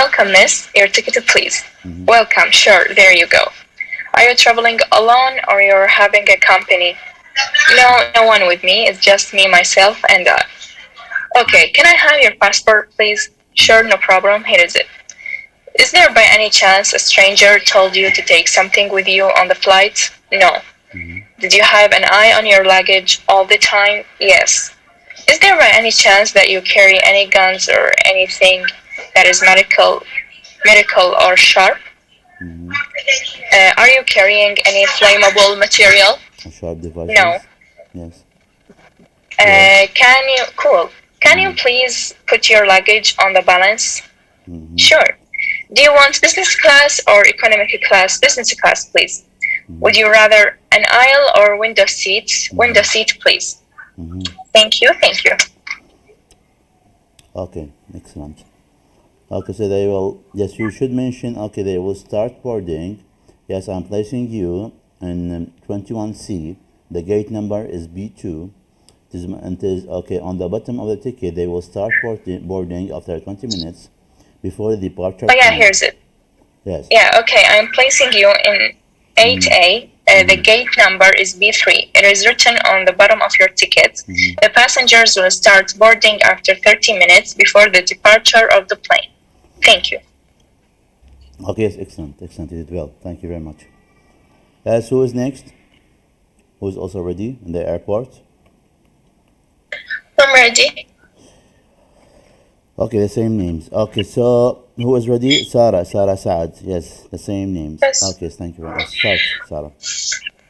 Welcome, miss. Your ticket, please. Welcome. Sure. There you go. Are you traveling alone or you're having a company? No, no one with me. It's just me, myself, and I. Okay, can I have your passport, please? Sure, no problem. Here is it. Is there by any chance a stranger told you to take something with you on the flight? No. Did you have an eye on your luggage all the time? Yes. Is there by any chance that you carry any guns or anything that is medical or sharp? Are you carrying any flammable material? Sharp devices? No. Yes. Can you please put your luggage on the balance? Sure. Do you want business class or economic class? Business class, please. Would you rather an aisle or window seat? Window seat, please. Thank you. Okay, excellent. Okay, so they will, yes, you should mention, okay, they will start boarding. Yes, I'm placing you in 21C. The gate number is B2. It is, okay, on the bottom of the ticket, they will start boarding after 20 minutes before the departure. Oh, yeah, here's it. Yes. Yeah, okay, I'm placing you in 8A. The gate number is B3. It is written on the bottom of your ticket. The passengers will start boarding after 30 minutes before the departure of the plane. Thank you. Okay, yes, excellent. You did well. Thank you very much. Who is next? Who's also ready in the airport? I'm ready. Okay, the same names. Okay, so who is ready? Sarah Saad. Yes, the same names. Yes. Okay, thank you very much. Start, Sarah.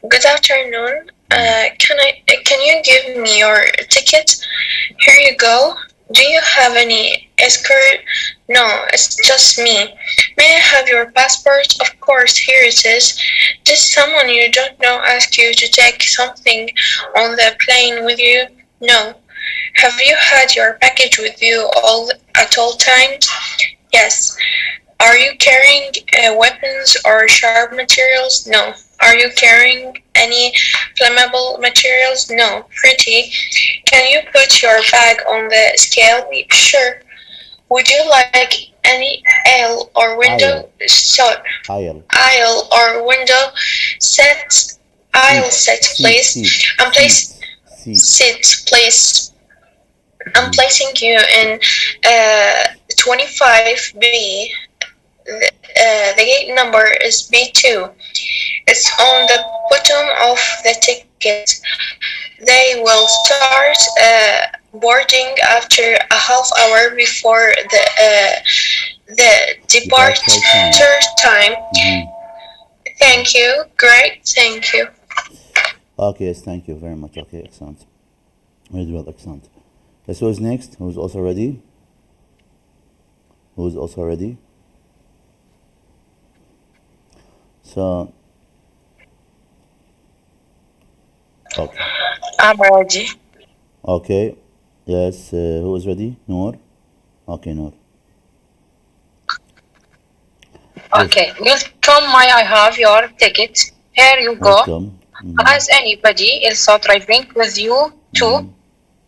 Good afternoon. Can you give me your ticket? Here you go. Do you have any escort? No, it's just me. May I have your passport? Of course, here it is. Did someone you don't know ask you to take something on the plane with you? No. Have you had your package with you at all times? Yes. Are you carrying weapons or sharp materials? No. Are you carrying any flammable materials? No. Pretty. Can you put your bag on the scale? Sure. Would you like any aisle or window? Aisle or window set? Aisle set, please. Seat, please. I'm placing you in 25B. The gate number is B2. It's on the bottom of the ticket. They will start boarding after a half hour before the departure time. Thank you. Great. Thank you. Okay, yes, thank you very much. Okay, excellent. Very well, excellent. Yes, who's next? Who's also ready? So, okay. I'm ready. Okay. Yes, who is ready? Noor? Okay, Noor. Okay, welcome. May I have your ticket? Here you go. Welcome. Has anybody else driving with you too?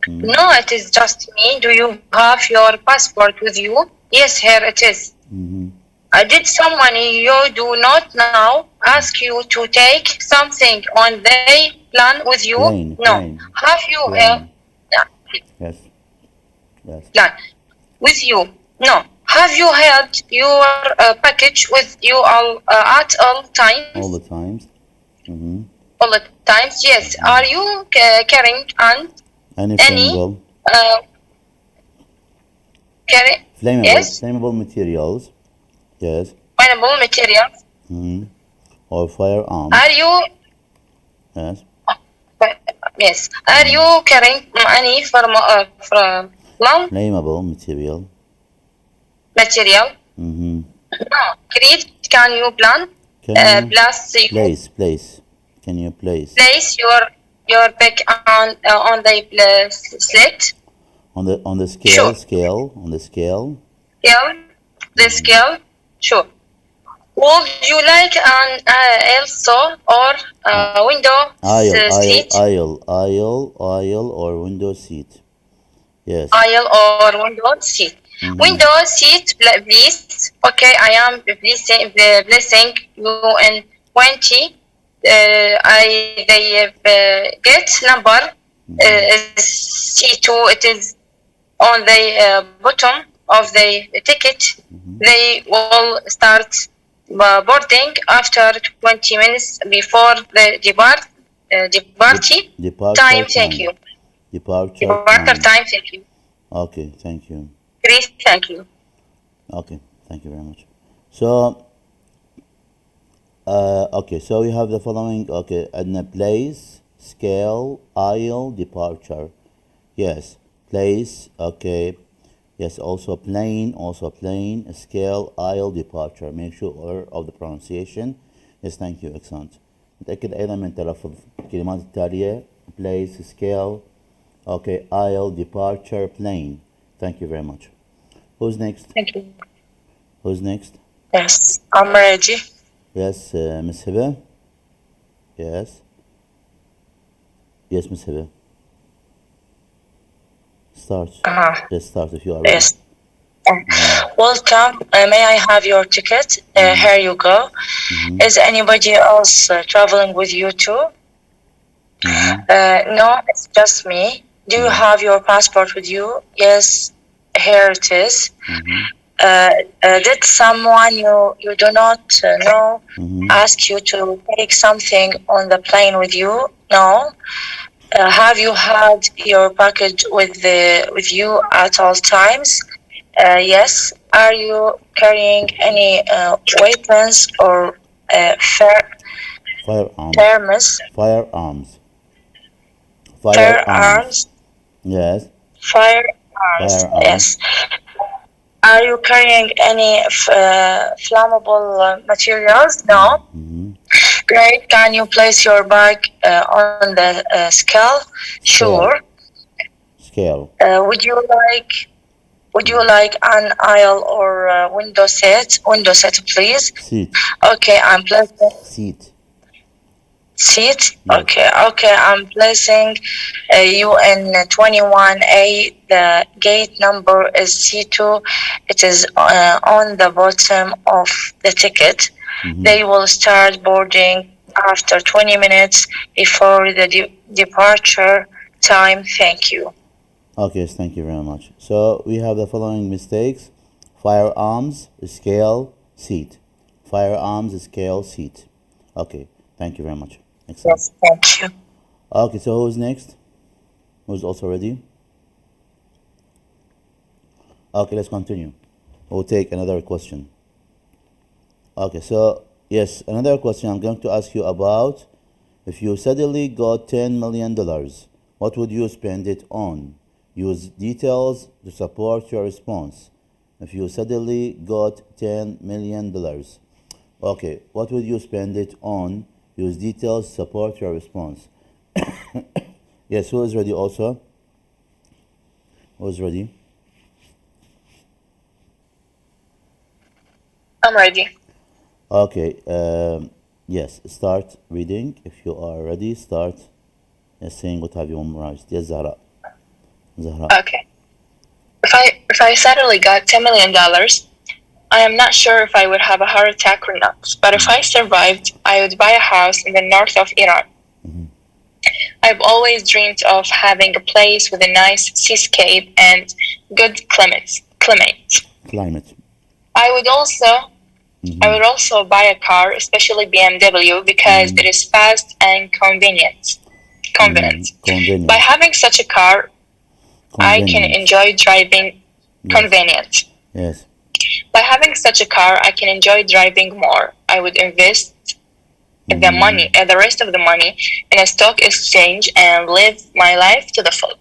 No, it is just me. Do you have your passport with you? Yes, here it is. Did someone you do not know ask you to take something on the plane with you? No. Have you Yes. Plane with you? No. Have you held your package with you at all times? All the times. All the times, yes. Are you carrying any flammable? Flammable materials. Yes. Flammable materials. Or firearms. Are you? Yes. Yes. Are you carrying any flammable material? No. Great. Can you place? Can you place? Place your bag on the slit. On the scale. Sure. On the scale. The scale. Sure. Would you like an also or window seat? Aisle or window seat. Yes. Aisle or window seat. Mm-hmm. Window seat, please. Okay, I am placing you in 20. I the get number Mm-hmm. is C2. It is on the bottom of the ticket. Mm-hmm. They will start boarding after 20 minutes before the departure time. Departure Thank you. time. Departure Departure time. time. Thank you. Okay, thank you. Please, thank you. Okay, thank you very much. So, okay, so we have the following. Okay, and the place, scale, aisle, departure. Yes, place. Okay. Yes, also plane, scale, aisle, departure. Make sure of the pronunciation. Yes, thank you, excellent. نتأكد أيضا من تلفظ الكلمات التالية place, scale, okay, aisle, departure, plane. Thank you very much. Who's next? Thank you. Who's next? Yes, I'm ready. Yes, Miss Hiba. Yes. Yes, Miss Hiba. Start. Yes, start if you are ready. Yes. Welcome. May I have your ticket? Here you go. Is anybody else traveling with you too? No, it's just me. Do you have your passport with you? Yes, here it is. Did someone you do not know ask you to take something on the plane with you? No. Have you had your package with you at all times? Yes. Are you carrying any weapons or Firearms. thermos? Firearms. Firearms. Firearms? Yes. Firearms. Firearms. Yes. Are you carrying any flammable materials? No. Great. Can you place your bag on the scale? Sure. Scale. Scale. Would you like an aisle or window seat? Window seat, please. Seat. Okay, I'm placing Seat. seat. Yes. Okay, I'm placing you in 21A. The gate number is C2. It is on the bottom of the ticket. They will start boarding after 20 minutes before the departure time. Thank you. Okay, yes, thank you very much. So we have the following mistakes: firearms, scale, seat. Firearms, scale, seat. Okay, thank you very much. Excellent. Yes, thank you. Okay, so who's next? Who's also ready? Okay, let's continue. We'll take another question. Okay, so yes, another question I'm going to ask you about. If you suddenly got $10 million, what would you spend it on? Use details to support your response. If you suddenly got $10 million, okay, what would you spend it on? Use details to support your response. Yes, who is ready also? Who's ready? I'm ready. Okay, yes, start reading. If you are ready, start saying what have you memorized. Yes, Zahra. Zahra. Okay. If I suddenly got $10 million, I am not sure if I would have a heart attack or not. But if I survived, I would buy a house in the north of Iran. I've always dreamed of having a place with a nice seascape and good climate. Climate. I would also buy a car, especially BMW, because it is fast and convenient. Convenient. By having such a car, I can Convenient. enjoy driving. Yes. Convenient. Yes. By having such a car, I can enjoy driving more. I would invest the rest of the money in a stock exchange and live my life to the full.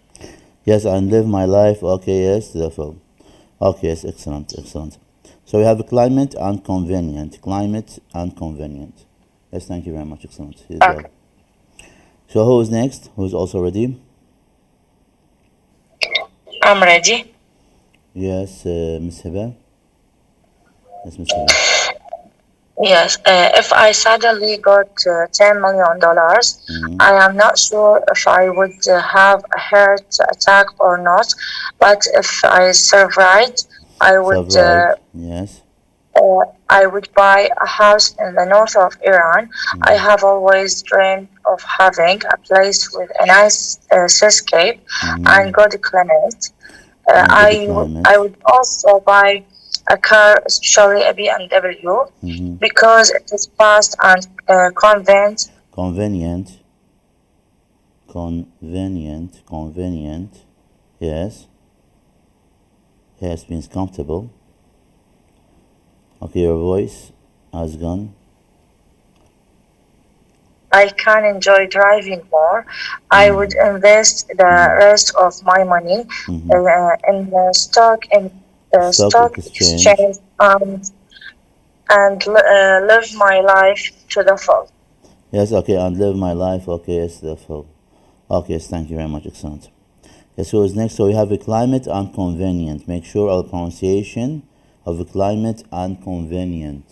Yes, and live my life. Okay, yes, to the full. Okay, yes, excellent, excellent. So we have climate and convenient. Climate and convenient. Yes, thank you very much. Excellent. Here you go. So who is next? Who is also ready? I'm ready. Yes, Miss Hiba. Yes, Miss Hiba. Yes, if I suddenly got $10 million, I am not sure if I would have a heart attack or not. But if I survived, I would Survived. Yes. I would buy a house in the north of Iran. I have always dreamed of having a place with a nice seascape and good climate. And a good I climate. would also buy a car, especially a BMW, because it is fast and convenient. Convenient. Convenient. Convenient. Yes. Yes means comfortable. Okay, your voice has gone. I can enjoy driving more. I would invest the rest of my money in the Stock stock exchange. exchange and live my life to the full. Yes, okay, and live my life. Okay, yes, the full. Okay, yes, thank you very much. Excellent. Yes, so is next. So we have a climate and convenient. Make sure our pronunciation of a climate and convenient.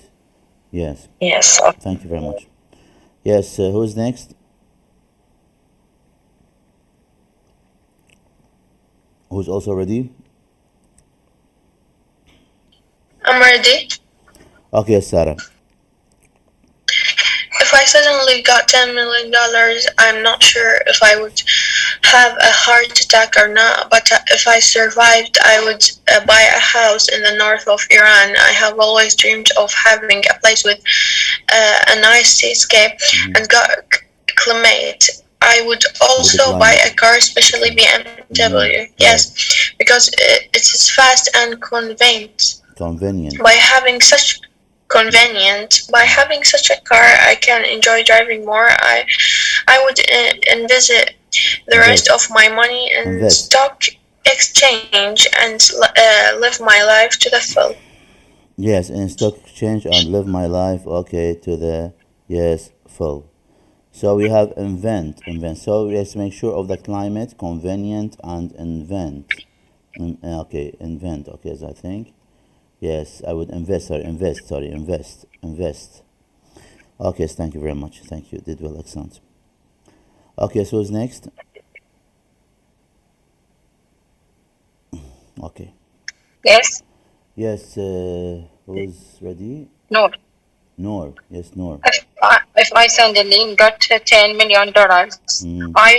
Yes, Yes. thank you very much. Yes, who's next? Who's also ready? I'm ready. Okay, Sarah. If I suddenly got $10 million, I'm not sure if I would have a heart attack or not, but if I survived, I would buy a house in the north of Iran. I have always dreamed of having a place with a nice seascape and got climate. I would Good also buy climate. a car, especially Excellent. BMW. Yes, Yes, because it is fast and convenient. By convenient. having such by having such a car, I can enjoy driving more. I would invest the rest Invest. of my money in Invest. stock exchange and live my life to the full. Yes, in stock exchange and live my life. Okay, to the yes full. So we have invent. So let's make sure of the climate, convenient, and invent. Okay, invent. Okay, as I think. Yes, I would invest. Sorry, invest. Sorry, invest. Okay, yes, thank you very much. Thank you. Did well, excellent. Okay, so who's next? Okay. Yes. Yes, who's ready? No. Noor. Yes, Noor. If I suddenly got $10 million, Mm, I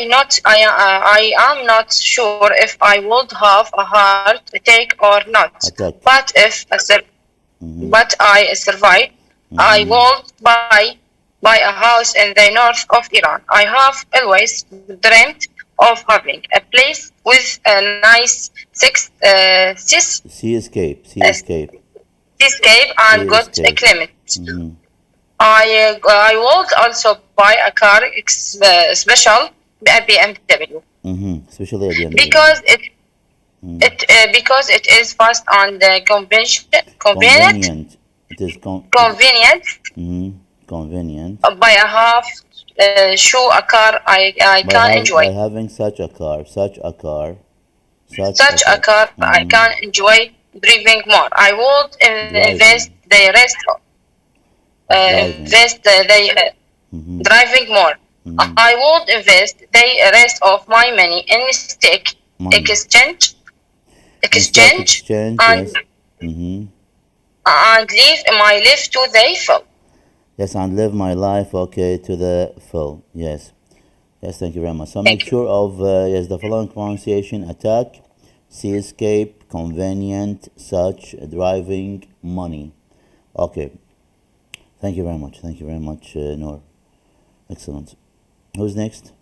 am not sure if I would have a heart attack or not. attack. But but I survived, I would buy a house in the north of Iran. I have always dreamt of having a place with a nice Sea escape. Sea escape. seascape and Sea good escape. climate. I would also buy a car special a BMW Especially a BMW. because it is fast and Convenient. It is convenient. convenient. By a half show a car I can By enjoy. having such a Such a car. car I can enjoy driving more. I would invest Driving. the rest Driving. invest the driving more. I would invest the rest of my money in stock Money. exchange In stock exchange exchange, and yes. live my life to the full. Yes, and live my life, okay, to the full. Yes. Yes, thank you very much. So make Thank you. sure of, yes, the following pronunciation: attack, sea escape, convenient, such, driving, money. Okay. Thank you very much. Thank you very much, Noor. Excellent. Who's next?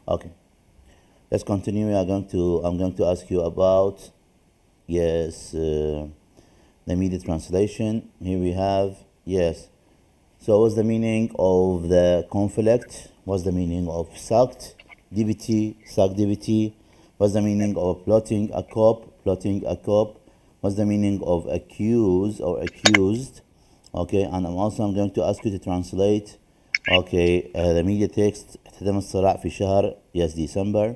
Okay. Let's continue. I'm going to ask you about, yes, the media translation. Here we have, yes. So what's the meaning of the conflict? What's the meaning of sucked? DBT? What's the meaning of plotting a cop? Plotting a cop? What's the meaning of accuse or accused? Okay, and I'm going to ask you to translate. Okay, the media text: احتدم الصراع في شهر yes ديسمبر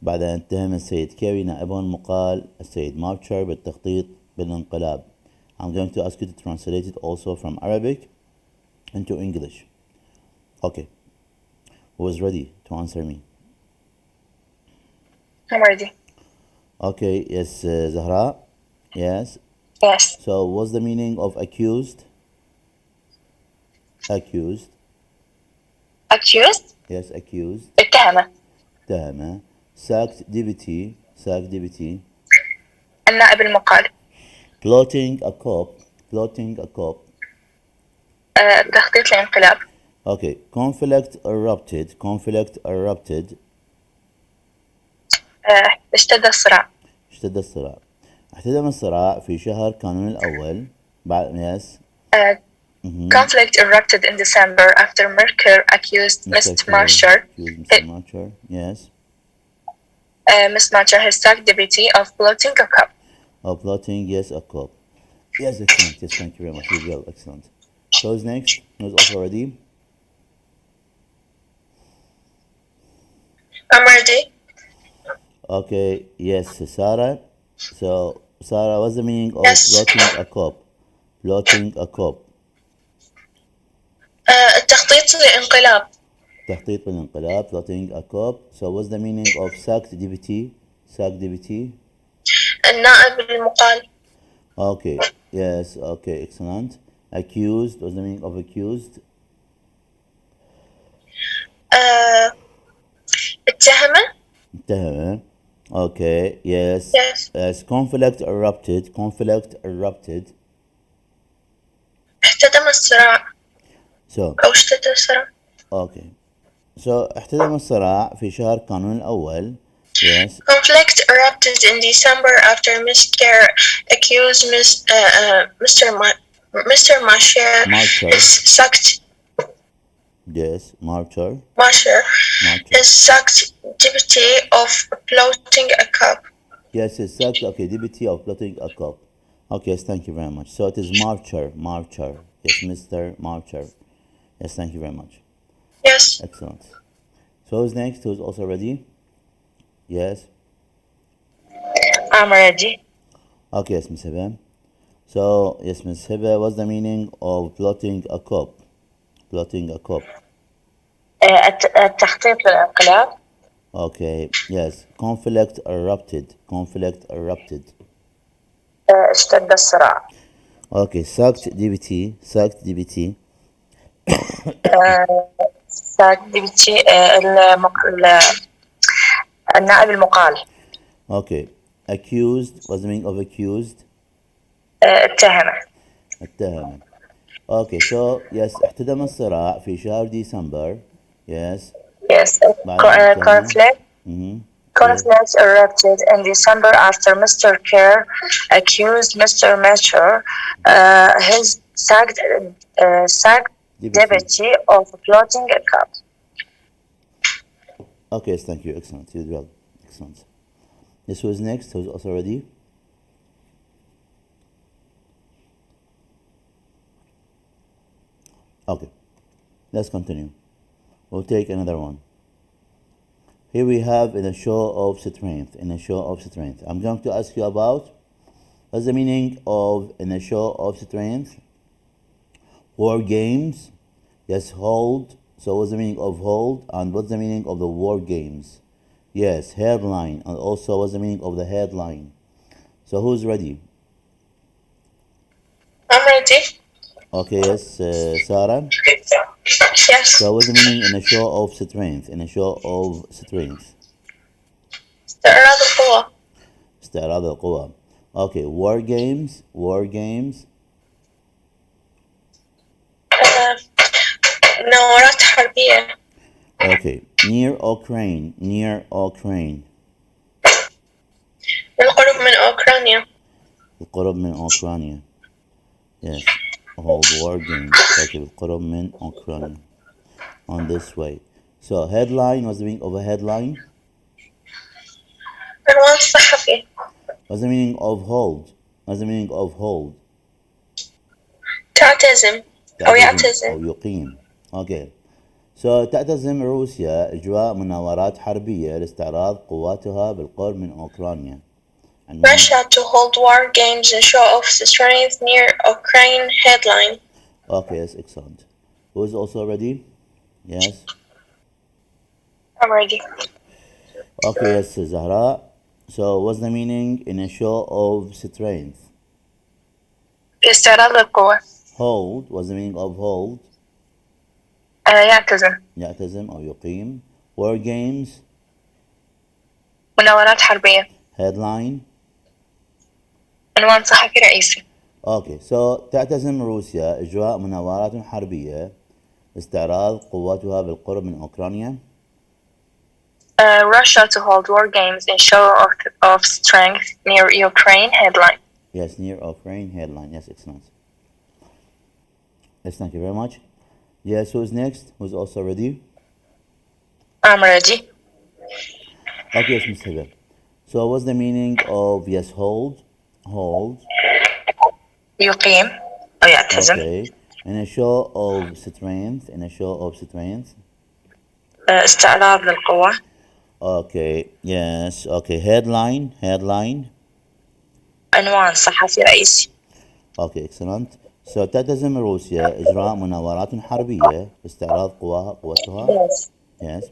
بعد أن اتهم السيد كيري نائبه المقال السيد مارشر بالتخطيط بالانقلاب. I'm going to ask you to translate it also from Arabic into English. Okay. Who is ready to answer me? I'm ready. Okay, yes, Zahra. Yes. Yes. So, what's the meaning of accused? Accused. Accused. Yes, accused. اتهمة. تهمة. Sacked deputy. Sacked deputy. النائب المقال. Plotting a coup. Plotting a coup. تخطيط الانقلاب. Okay. Conflict erupted. Conflict erupted. اشتد الصراع. اشتد الصراع. احتدم الصراع في شهر كانون الأول. بعد يس. Uh, Conflict erupted in December after Merkel accused Mr. Mr. Kerr Marcher, accused Mr. Marcher. Yes. Ms. Marcher, his SAC deputy, of plotting a coup. Of plotting, yes, a coup. Yes, excellent. Yes, thank you very much. You did well. Excellent. So who's next? Who's also ready? I'm ready. Okay, yes, Sarah. So, Sarah, what's the meaning of Yes. plotting a coup? Plotting a coup. تخطيط الانقلاب. تخطيط الانقلاب. Plotting a coup. So, what's the meaning of sacked deputy? Sacked deputy. النائب المقال. Okay, yes, okay, excellent. Accused. What's the meaning of accused? اتهمة. متهم. Okay, yes. Yes. As conflict erupted. Conflict erupted. احتدم الصراع So, أو اشتد الصراع. okay. So, احتدم الصراع في شهر كانون الأول. Yes. Conflict erupted in December after Mr. accused Mr. Marcher Marcher. is sacked. Yes, Marcher. Marcher Marcher. is sacked deputy of plotting a coup. Yes, it's sacked. Okay, deputy of plotting a coup. Okay, yes, thank you very much. So it is Marcher. Marcher. Yes, Mr. Marcher. Yes, thank you very much. Yes. Excellent. So who's next? Who's also ready? Yes. I'm ready. Okay, yes, Miss Hebe. So, yes, Miss Hebe, what's the meaning of plotting a coup? Plotting a coup. التخطيط للانقلاب. Okay, yes. Conflict erupted. Conflict erupted. اشتد الصراع. Okay, sacked DBT. Sacked DBT. sacked deputy النائب المقال. Okay. Accused. What's the meaning of accused? اتهمة. اتهم. Okay, so yes, احتدم الصراع في شهر ديسمبر. Yes. Yes. بعد اتهم. Conflict. Conflict erupted in December after Mr. Kerr accused Mr. Matcher, his sacked deputy of plotting a coup. Okay, yes, thank you. Excellent. You did well. Excellent. Yes, who is next? Who's also ready? Okay, let's continue. We'll take another one. Here we have in a show of strength. In a show of strength. I'm going to ask you about what's the meaning of in a show of strength? War games. Yes, hold. So what's the meaning of hold? And what's the meaning of the war games? Yes, headline. And also what's the meaning of the headline? So who's ready? I'm ready. Okay, yes, Sarah. Yes. So what's the meaning in a show of strength? In a show of strength. استعراض القوى. استعراض القوى. Okay, war games. War games. نوارات حربية. Okay, near Ukraine. Near Ukraine. بالقرب من أوكرانيا. القرب من أوكرانيا. Yes, hold war games. Okay, بالقرب من أوكرانيا. On this way. So headline, what's the meaning of a headline? عنوان صحفي. What's the meaning of hold? What's the meaning of hold? تعتزم أو تعتزم أو يعتزم. يقيم. Okay. So تعتزم روسيا إجراء مناورات حربية لاستعراض قواتها بالقرب من أوكرانيا. Russia to hold war games and show off strength near Ukraine headline. Okay, yes, excellent. Who is also ready? Yes. I'm ready. Okay, yes, Zahra. So what's the meaning in a show of strength? استعراض للقوة. Hold. What's the meaning of hold? يعتزم. يعتزم أو يقيم. War games. مناورات حربية. Headline. عنوان صحفي رئيسي. اوكي سو تعتزم روسيا إجراء مناورات حربية استعراض قواتها بالقرب من أوكرانيا. Russia to hold war games in show of strength near Ukraine. Headline. Yes, near Ukraine. Headline. Yes, excellent. Yes, thank you very much. Yes, who's next? Who's also ready? I'm ready. Okay, yes, Miss Hiba. So what's the meaning of yes, hold? Hold. يقيم أو يعتزم. Okay. In a show of strength. In a show of strength. استعراض للقوة. Okay. Yes. Okay. Headline. Headline. عنوان صحفي رئيسي. Okay, excellent. So تعتزم روسيا إجراء مناورات حربية باستعراض قوتها. Yes. Yes.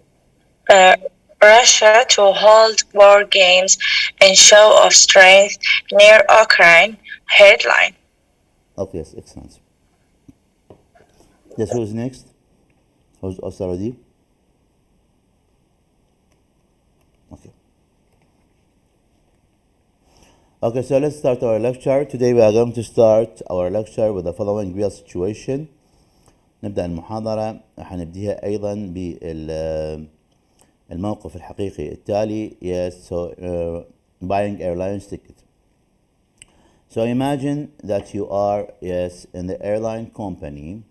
Uh, Russia to hold war games in show of strength near Ukraine. Headline. Okay, yes, excellent. Yes, who's next? Who's also ready? Okay. Okay, so let's start our lecture. Today we are going to start our lecture with the following real situation. نبدأ المحاضرة حنبديها أيضا بالموقف الحقيقي التالي. Yes, so buying airline ticket. So imagine that you are yes in the airline company.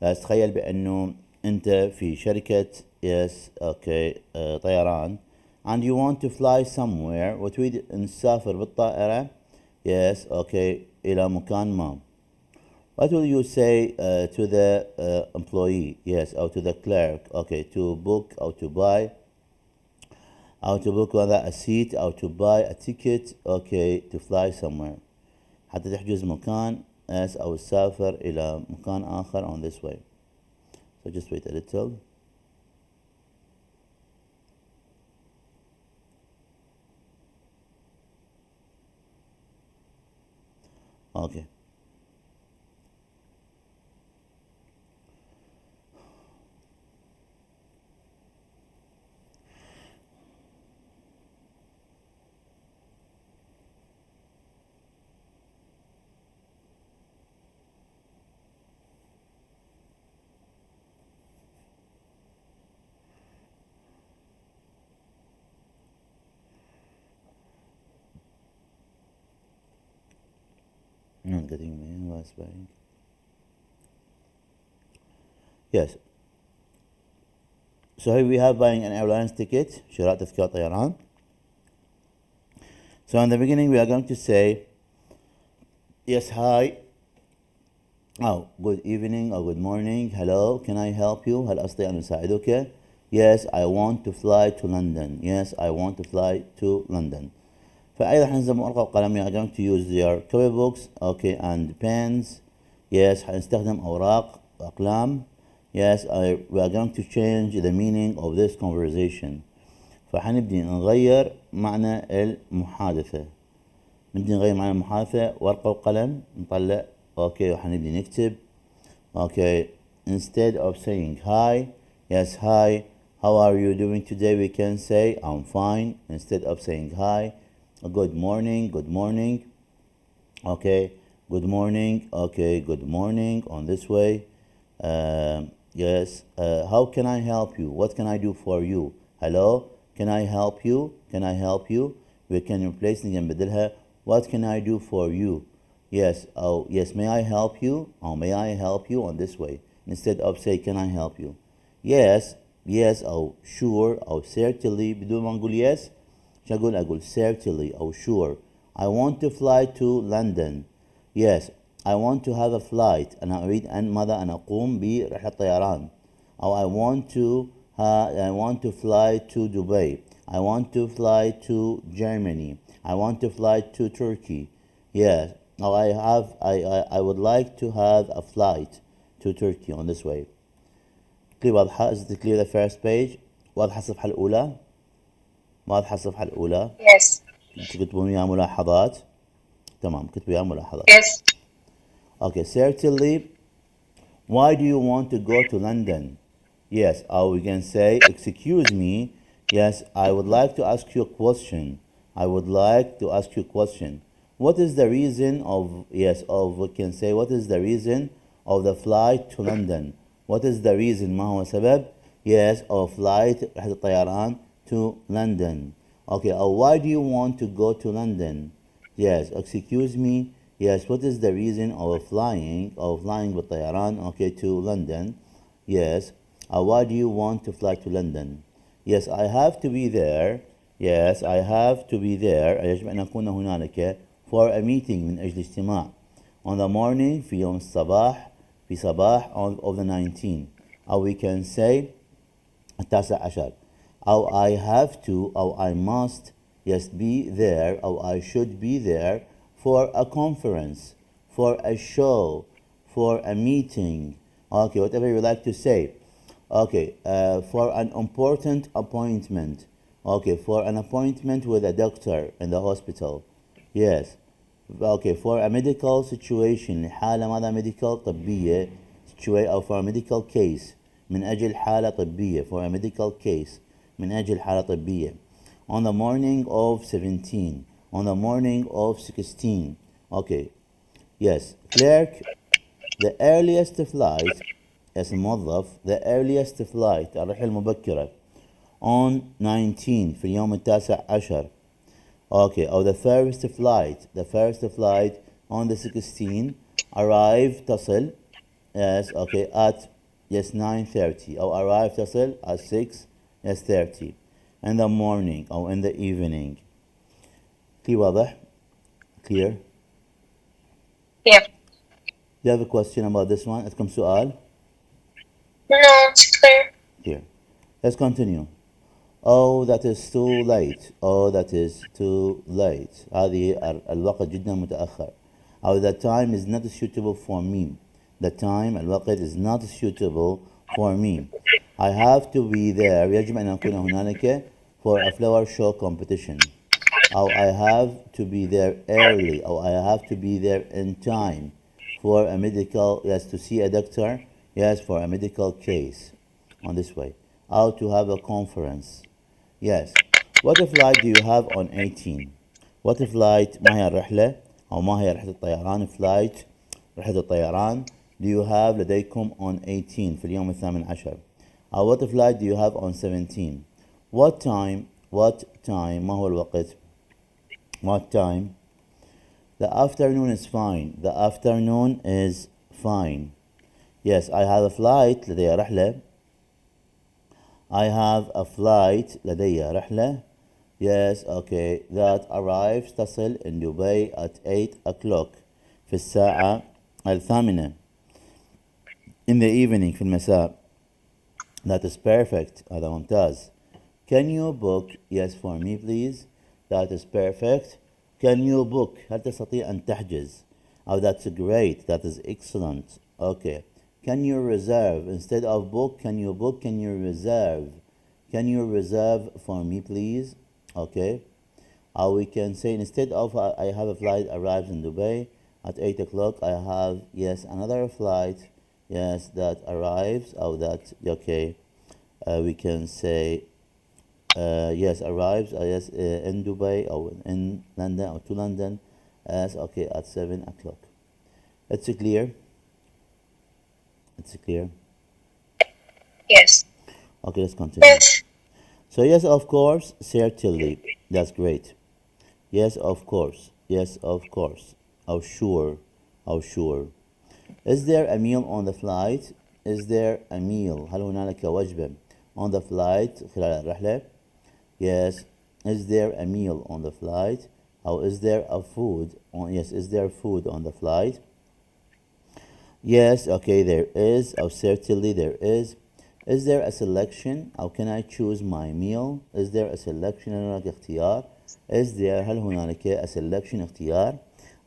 تخيل بأنه أنت في شركة yes okay طيران and you want to fly somewhere وتريد أن تسافر بالطائرة yes okay إلى مكان ما. What will you say to the employee yes or to the clerk okay to book or to buy or to book whether a seat or to buy a ticket okay to fly somewhere حتى تحجز مكان yes أو تسافر إلى مكان آخر on this way. So just wait a little. Okay. Not getting me last buying. Yes. So here we have buying an airlines ticket, شراء تذكرة طيران. So in the beginning we are going to say, yes, hi. Oh, good evening or good morning. Hello, can I help you? هل أستطيع أن أساعدك? Yes, I want to fly to London. Yes, I want to fly to London. فأيضا حنستخدم ورقة وقلم. We are going to use your copybooks, okay, and pens. Yes, حنستخدم أوراق وأقلام. Yes, we are going to change the meaning of this conversation. فحنبدي نغير معنى المحادثة. نبدي نغير معنى المحادثة. ورقة وقلم نطلع okay وحنبدي نكتب okay instead of saying hi yes hi how are you doing today we can say I'm fine instead of saying hi good morning okay good morning okay good morning on this way yes how can I help you what can I do for you hello can I help you we can replace and نبدلها what can I do for you yes oh yes may I help you or may I help you on this way instead of say can I help you yes yes أو sure أو certainly بدون ما نقول yes شو أقول certainly أو sure I want to fly to London yes I want to have a flight أنا أريد ماذا أن أقوم برحلة طيران أو I want to fly to Dubai I want to fly to Germany I want to fly to Turkey yes now I would like to have a flight to Turkey on this way clear واضحة is it clear the first page واضحة الصفحة الأولى واضحة الصفحة الأولى؟ Yes. تكتبون وياها ملاحظات. تمام، كتبوا وياها ملاحظات. Yes. Okay, certainly. Why do you want to go to London? Yes, or we can say, excuse me. Yes, I would like to ask you a question. I would like to ask you a question. What is the reason of, yes, of, we can say, what is the reason of the flight to London? What is the reason, ما هو سبب, yes, of flight, رحلة الطيران to London. Okay, or why do you want to go to London? Yes, excuse me. Yes, what is the reason of flying بالطيران, okay, to London? Yes, why do you want to fly to London? Yes, I have to be there. Yes, I have to be there. يجب أن أكون هنالك for a meeting من أجل اجتماع. On the morning في يوم الصباح في صباح of the 19. Or we can say التاسع عشر. أو I have to أو I must, yes, be there أو I should be there for a conference, for a show, for a meeting. Okay, whatever you like to say. Okay, for an important appointment. Okay, for an appointment with a doctor in the hospital. Yes. Okay, for a medical situation. حالة ماذا medical طبية. أو for a medical case. من أجل حالة طبية. For a medical case. من أجل حالة طبية. On the morning of 17. On the morning of 16. Okay. Yes. Clerk, the earliest flight. Yes, الموظف. The earliest flight. الرحلة المبكرة. On 19. في اليوم التاسع عشر. Okay, the first flight on the 16 arrive تصل, yes, okay, at, yes, 9:30 أو arrive تصل at 6, yes, 30 in the morning أو in the evening. كي واضح؟ Clear? Yeah. Do you have a question about this one? عندكم سؤال? No, it's clear. Clear. Let's continue. Oh, that is too late. Oh, that is too late. هذه الوقت جدا متأخر. أو the time is not suitable for me. The time, الوقت, is not suitable for me. I have to be there. يجب أن أكون هنالك for a flower show competition. أو I have to be there early. أو I have to be there in time for a medical, yes, to see a doctor, yes, for a medical case. On this way. How to have a conference. Yes. What flight do you have on 18? What flight, ما هي الرحلة أو ما هي رحلة الطيران, flight, رحلة الطيران, do you have لديكم on 18 في اليوم الثامن عشر. What flight do you have on 17? What time, ما هو الوقت, what time? The afternoon is fine. The afternoon is fine. Yes, I have a flight, لدي رحلة. I have a flight, لدي رحلة. Yes, okay, that arrives, تصل in Dubai at 8 o'clock في الساعة الثامنة in the evening, في المساء. That is perfect. هذا ممتاز. Can you book, yes, for me please? That is perfect. Can you book? هل تستطيع أن تحجز? Oh, that's great. That is excellent. Okay. Can you reserve? Instead of book, can you book? Can you reserve? Can you reserve for me, please? Okay. We can say instead of I have a flight arrives in Dubai at 8 o'clock, I have, yes, another flight, yes, that arrives, or that, okay, we can say, yes, arrives, yes, in Dubai or in London or to London, as, okay, at 7 o'clock. It's clear? It's clear? Yes. Okay, let's continue. Yes. So, yes, of course, certainly. That's great. Yes, of course. Yes, of course. Oh, sure. Oh, sure. Is there a meal on the flight? Is there a meal? هل هنالك وجبة on the flight خلال الرحلة? Yes. Is there a meal on the flight? Or is there a food on, yes, is there food on the flight? Yes, okay, there is. Or certainly there is. Is there a selection? Or can I choose my meal? Is there a selection? هناك اختيار. Is there, هل هنالك a selection اختيار?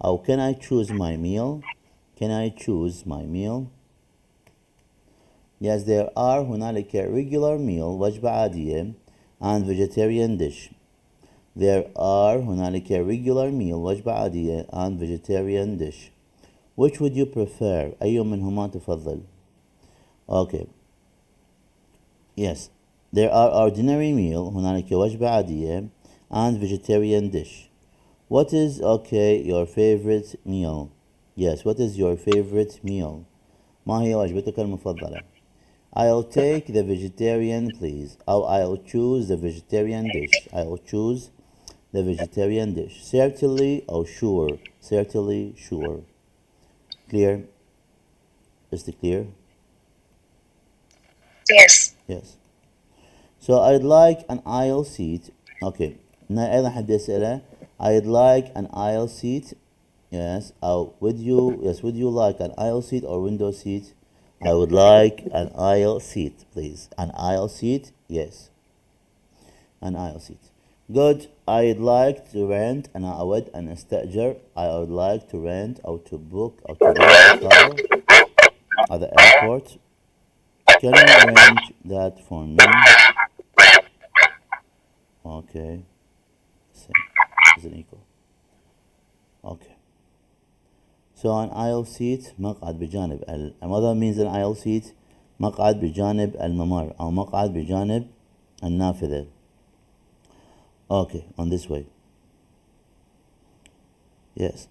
Or can I choose my meal? Can I choose my meal? Yes, there are هنالك regular meal وجبة عادية and vegetarian dish. There are هنالك regular meal وجبة عادية and vegetarian dish. Which would you prefer? أي منهما تفضل? Okay. Yes. There are ordinary meal هنالك وجبة عادية and vegetarian dish. What is okay your favorite meal? Yes, what is your favorite meal? ما هي وجبتك المفضلة? I'll take the vegetarian please. أو I'll choose the vegetarian dish. I'll choose the vegetarian dish. Certainly or sure. Certainly sure. Clear? Is it clear? Yes. Yes. So I'd like an aisle seat. Okay. هنا أيضا حد يسأله. I'd like an aisle seat. Yes. أو would you yes would you like an aisle seat or window seat? I would like an aisle seat, please. An aisle seat? Yes. An aisle seat. Good. I'd like to rent أنا أود أن أستأجر. I would like to rent أو to book أو to rent a car at the airport. Can you arrange that for me? Okay. Same. Is an equal. Okay. So an aisle seat مقعد بجانب mother means an aisle seat مقعد بجانب الممر أو مقعد بجانب النافذة. Okay, on this way. Yes.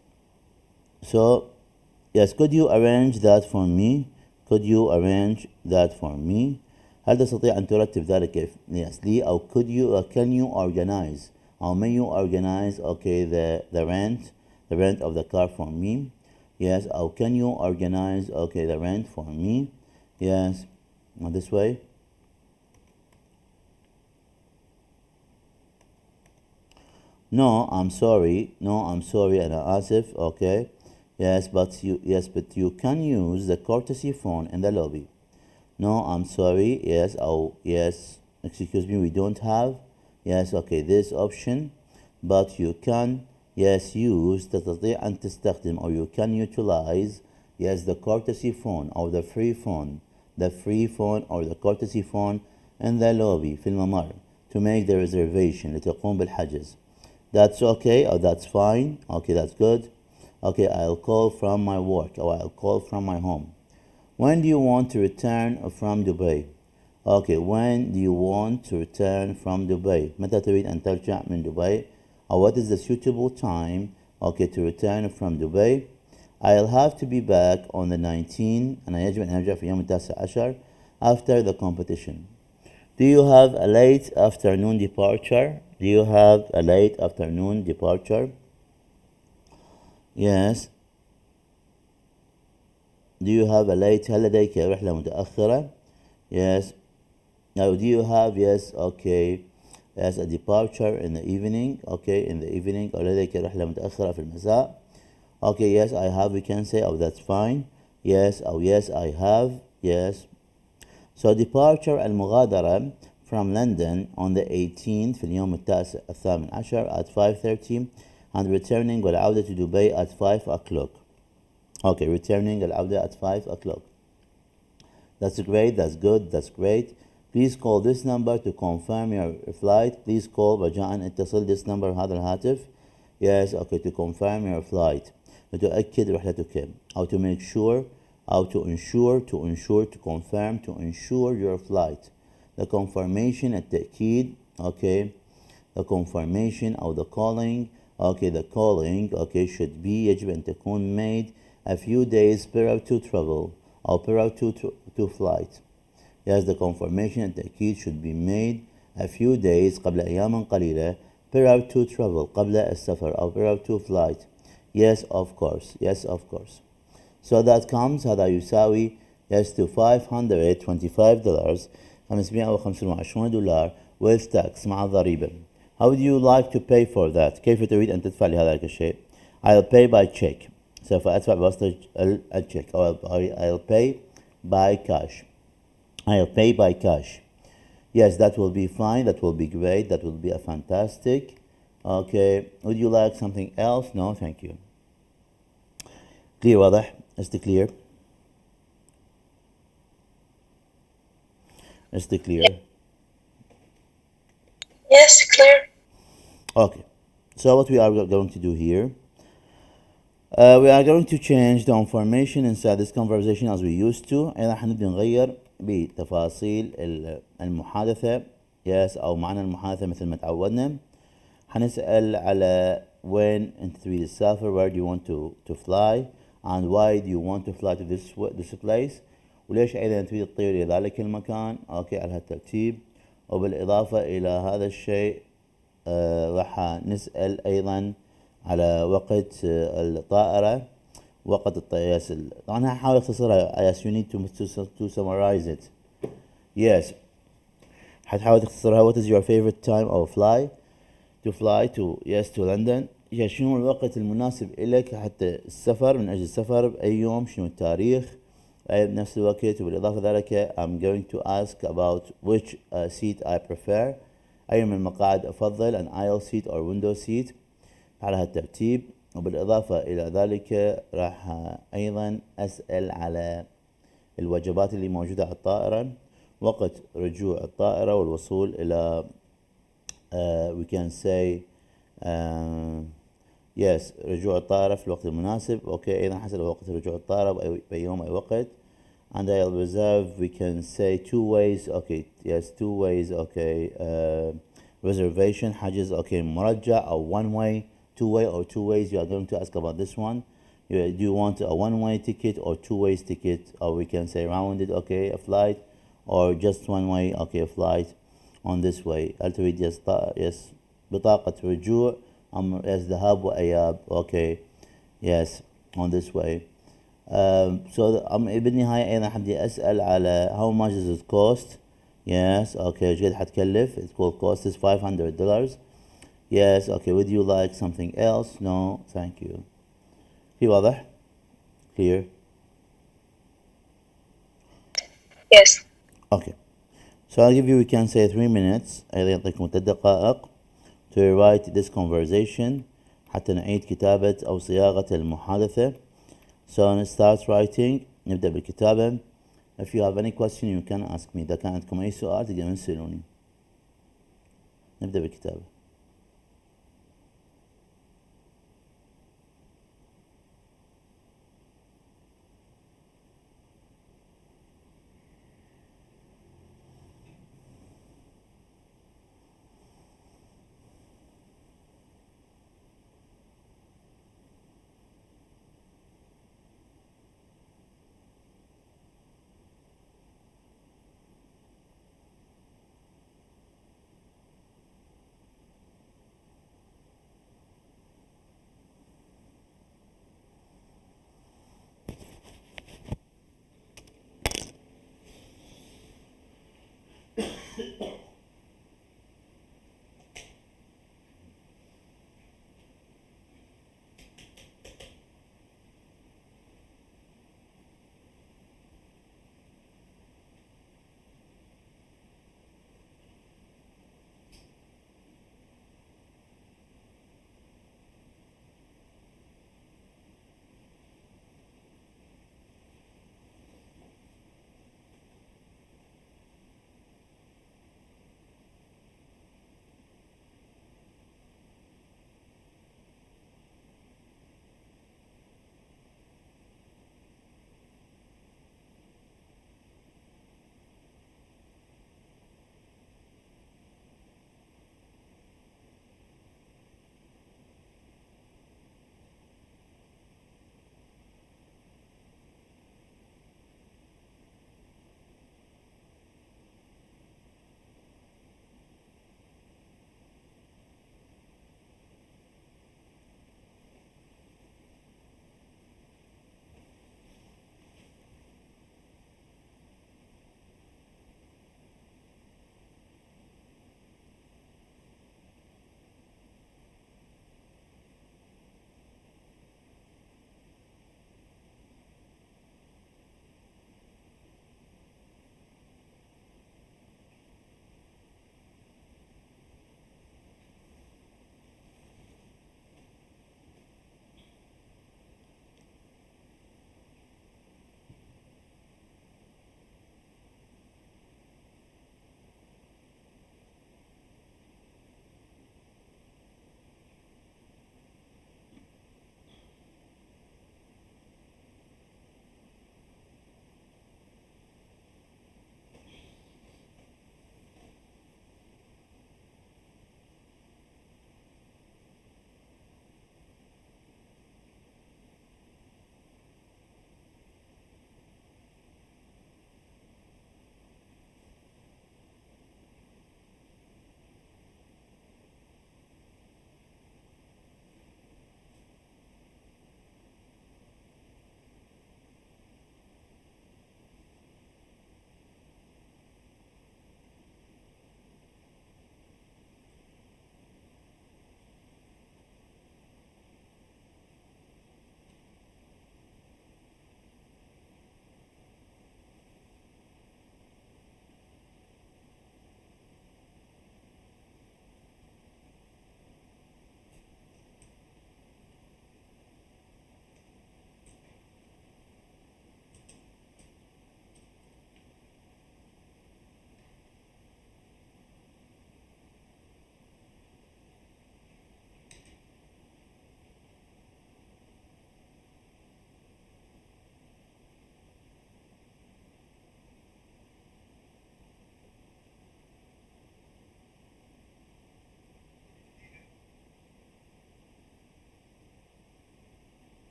So, yes, could you arrange that for me? Could you arrange that for me? هل تستطيع أن ترتب ذلك yes, لي أو could you can you organize أو may you organize okay the rent of the car for me? Yes, أو can you organize okay the rent for me? Yes, this way. No, I'm sorry. No, I'm sorry, أنا آسف. Okay. But you can use the courtesy phone in the lobby. No, I'm sorry. Yes, oh, yes. Excuse me, we don't have. Yes, okay, this option. But you can, yes, use تستطيع أن تستخدم or you can utilize, yes, the courtesy phone or the free phone. The free phone or the courtesy phone in the lobby في الممر to make the reservation لتقوم بالحجز. That's okay or that's fine. Okay, that's good. Okay, I'll call from my work or I'll call from my home. When do you want to return from Dubai? Okay, when do you want to return from Dubai? متى تريد أن ترجع من دبي? Or what is the suitable time okay to return from Dubai? I'll have to be back on the 19th أنا يجب أن أرجع في يوم التاسع عشر after the competition. Do you have a late afternoon departure? Do you have a late afternoon departure? Yes. Do you have a late هل لديك رحلة متأخرة? Yes. Now, do you have, yes, okay, yes, a departure in the evening, okay, in the evening, أو لديك رحلة متأخرة في المساء? Okay, yes, I have, we can say, oh, that's fine. Yes, oh, yes, I have, yes. So, departure المغادرة from London on the 18th في اليوم الثامن عشر at 5:30 and returning والعودة to Dubai at 5 o'clock. Okay, returning العودة at 5 o'clock. That's great, that's good, that's great. Please call this number to confirm your flight. Please call رجاء اتصل this number هذا الهاتف. Yes, okay, to confirm your flight. لتؤكد رحلتك. How to make sure, how to ensure, to confirm, to ensure your flight. The confirmation التأكيد, okay. The confirmation أو the calling, okay, the calling, okay, should be يجب أن تكون made a few days prior to travel أو prior to flight. Yes, the confirmation التأكيد should be made a few days قبل أيام قليلة prior to travel قبل السفر أو prior to flight. Yes, of course. Yes, of course. So that comes هذا يساوي yes to $525 $525 with tax مع الضريبة. How would you like to pay for that? كيف تريد أن تدفع لهذا الشيء? I'll pay by check. سوف أدفع بواسطة الcheck أو I'll pay by cash. I'll pay by cash. Yes, that will be fine. That will be great. That will be a fantastic. Okay. Would you like something else? No, thank you. Clear واضح؟ Is it clear? Is it clear? Yes, clear. Okay, so what we are going to do here, we are going to change the information inside this conversation as we used to. أيضا حنبدأ نغير بتفاصيل المحادثة. yes أو معنى المحادثة مثل ما تعودنا. حنسأل على وين أنت تريد تسافر, where do you want to fly, and why do you want to fly to this place, وليش أيضا تريد تطير إلى ذلك المكان. أوكي, على هالترتيب. وبالإضافة إلى هذا الشيء راح نسأل أيضا على وقت الطائرة, وقت الطيارة. طبعا هحاول اختصرها. yes, you need to summarize it. yes, حتحاول تختصرها. what is your favorite time of fly to yes to London. yes, شنو الوقت المناسب إلك حتى السفر, من أجل السفر بأي يوم, شنو التاريخ. أي بنفس الوقت وبالإضافة ذلك I'm going to ask about which seat I prefer, أي من المقاعد أفضل, an aisle seat or window seat, على هالترتيب. وبالإضافة إلى ذلك راح أيضا أسأل على الوجبات اللي موجودة على الطائرة, وقت رجوع الطائرة والوصول إلى we can say yes رجوع الطائرة في الوقت المناسب. أوكي, أيضا حسب وقت رجوع الطائرة بأي يوم أي وقت. and I'll reserve, we can say two ways. okay, yes, two ways. okay, reservation حجز. okay, مرجع أو one way, two way or two ways. You are going to ask about this one. Do you want a one way ticket or two ways ticket, or we can say rounded, okay, a flight, or just one way, okay, a flight on this way. هل تريد yes بطاقة رجوع أم yes ذهاب وإياب. okay, yes, on this way. so بالنهاية أيضا حبدي أسأل على how much does it cost. yes, okay, ايش قد حتكلف. it will cost is $500. yes, okay, would you like something else. no, thank you. في واضح clear. Yes. okay, so I'll give you, we can say 3 minutes, أيضا يعطيكم 3 دقائق to rewrite this conversation, حتى نعيد كتابة أو صياغة المحادثة. so let's start writing. نبدأ بالكتابة. if you have any question you can ask me. إذا كان عندكم أي سؤال تقدرون تسألوني. نبدأ بالكتابة.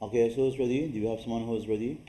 Okay, so who's ready? Do you have someone who is ready?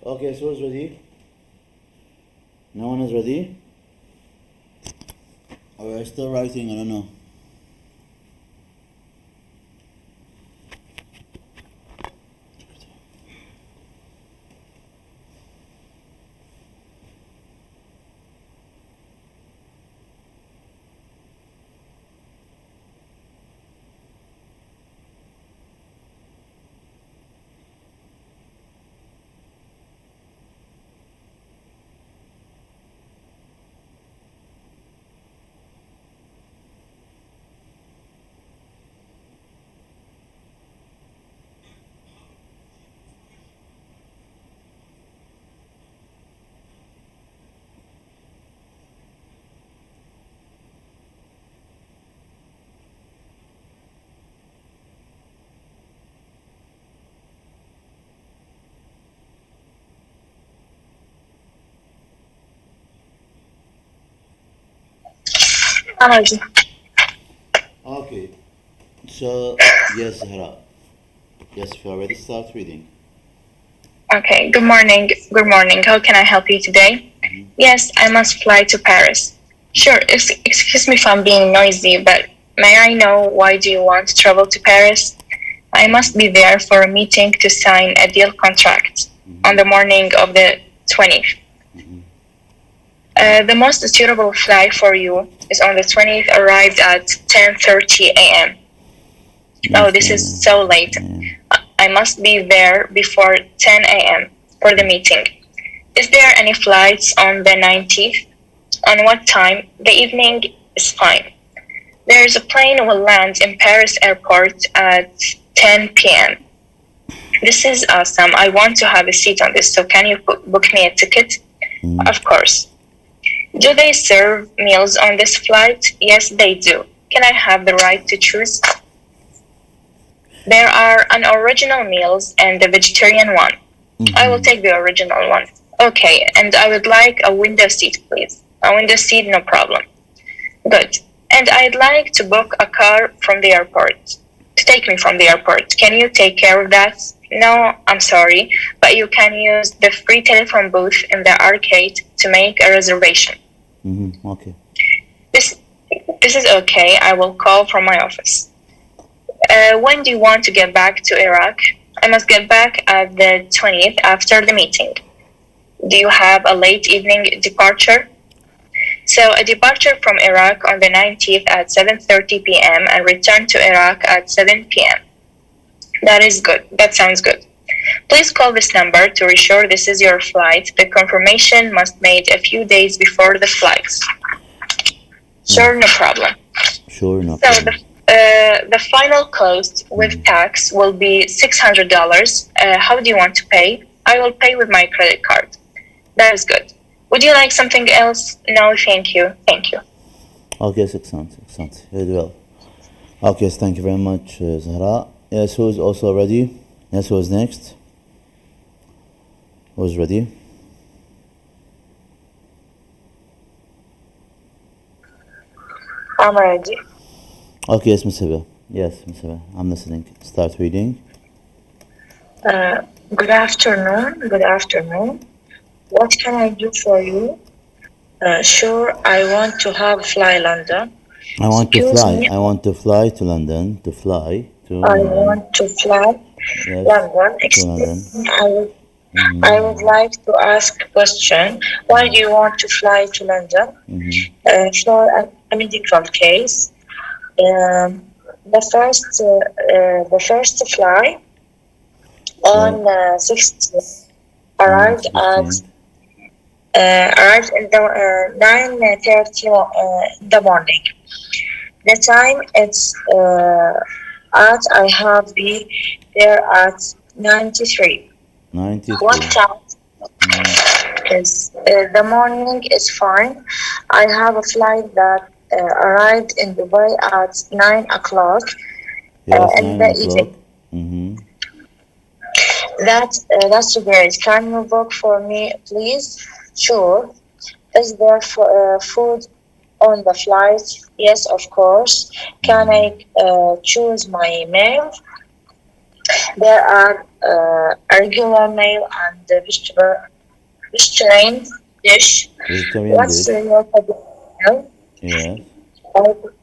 Okay, so who's ready? No one is ready? Or are you still writing? I don't know. I'm ready. Okay. So yes, Zahra. Yes, if you're ready, start reading. Okay, good morning. Good morning. How can I help you today? Yes, I must fly to Paris. Sure, excuse me if I'm being noisy, but may I know why do you want to travel to Paris? I must be there for a meeting to sign a deal contract on the morning of the 20th. The most suitable flight for you is on the 20th, arrived at 10:30 a.m. Oh, Yes. this is so late. I must be there before 10 a.m. for the meeting. Is there any flights on the 19th? On what time? The evening is fine. There's a plane will land in Paris airport at 10 p.m. This is awesome. I want to have a seat on this, so can you book me a ticket? Of course. Do they serve meals on this flight? Yes, they do. Can I have the right to choose? There are unoriginal meals and the vegetarian one. I will take the original one. Okay, and I would like a window seat, please. A window seat, no problem. Good. And I'd like to book a car from the airport to take me from the airport. Can you take care of that? No, I'm sorry, but you can use the free telephone booth in the arcade to make a reservation. Okay. This this is okay. I will call from my office. When do you want to get back to Iraq? I must get back at the 20th after the meeting. Do you have a late evening departure? So a departure from Iraq on the 19th at 7:30 p.m. and return to Iraq at 7 p.m. That is good. That sounds good. Please call this number to reassure this is your flight. The confirmation must made a few days before the flights. Sure, no problem. Sure, no So problem. the final cost with tax will be $600. How do you want to pay? I will pay with my credit card. That is good. Would you like something else? No, thank you. Thank you. Okay, excellent, excellent. Very well. Okay, so thank you very much, Zahra. Yes, who's also ready? Yes, who's next? Who's ready? I'm ready. Okay, yes, Miss Hiba. Yes, Miss Hiba. I'm listening. Start reading. Good afternoon. Good afternoon. What can I do for you? Sure, I want to have fly London. I want to Excuse fly. me, I want to fly to London. To fly to I London. want to fly Yes, London. to Excuse London. me, I would like to ask a question. Why do you want to fly to London? For a medical case. Um, the first fly on Well, 16th on arrived at 16th. arrived in the 9:30 in the morning. The time it's at I have be there at 93. What 93. time is the morning is fine. I have a flight that arrived in Dubai at 9 o'clock Yes, in 9 the o'clock. evening. That's great. Can you book for me, please? Sure. Is there food on the flight? Yes, of course. Can I choose my meal? There are regular meal and vegetarian dish. Vegetarian What's dish. your favorite meal? Yes.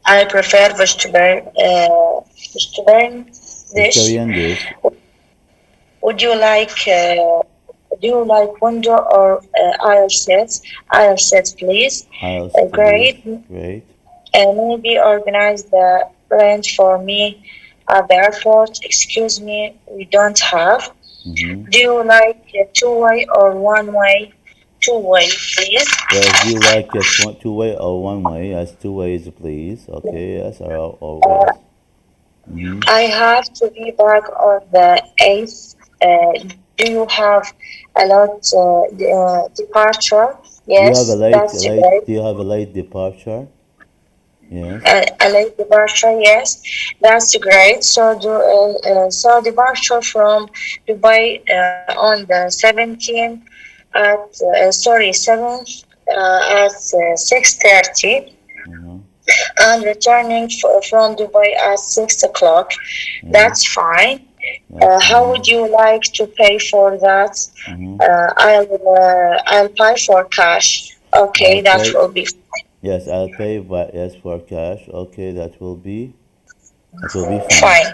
I prefer vegetarian dish. Vegetarian dish. Would you like do you like window or aisle seats? Aisle seats, please. Aisles, please. Great. Great. Maybe organize the range for me at the airport. Excuse me, we don't have. Do you like two-way or one-way? Two-way, please. Yes, do you like it two-way or one-way? Yes, two ways, please. Okay, yes, or always. I have to be back on the 8th. Do you have a lot departure? Do you have a Yes, that's great. do you have a late departure? Yes. A late departure, yes, that's great. So departure from Dubai on the 17th at 7th at 6:30. I'm returning from Dubai at 6 o'clock. Yes, That's fine. that's How would fine. you like to pay for that? Mm-hmm. I'll pay for cash. I'll Okay, that pay. will be Yes, I'll pay. Yes, for cash. Okay, that will be fine. fine.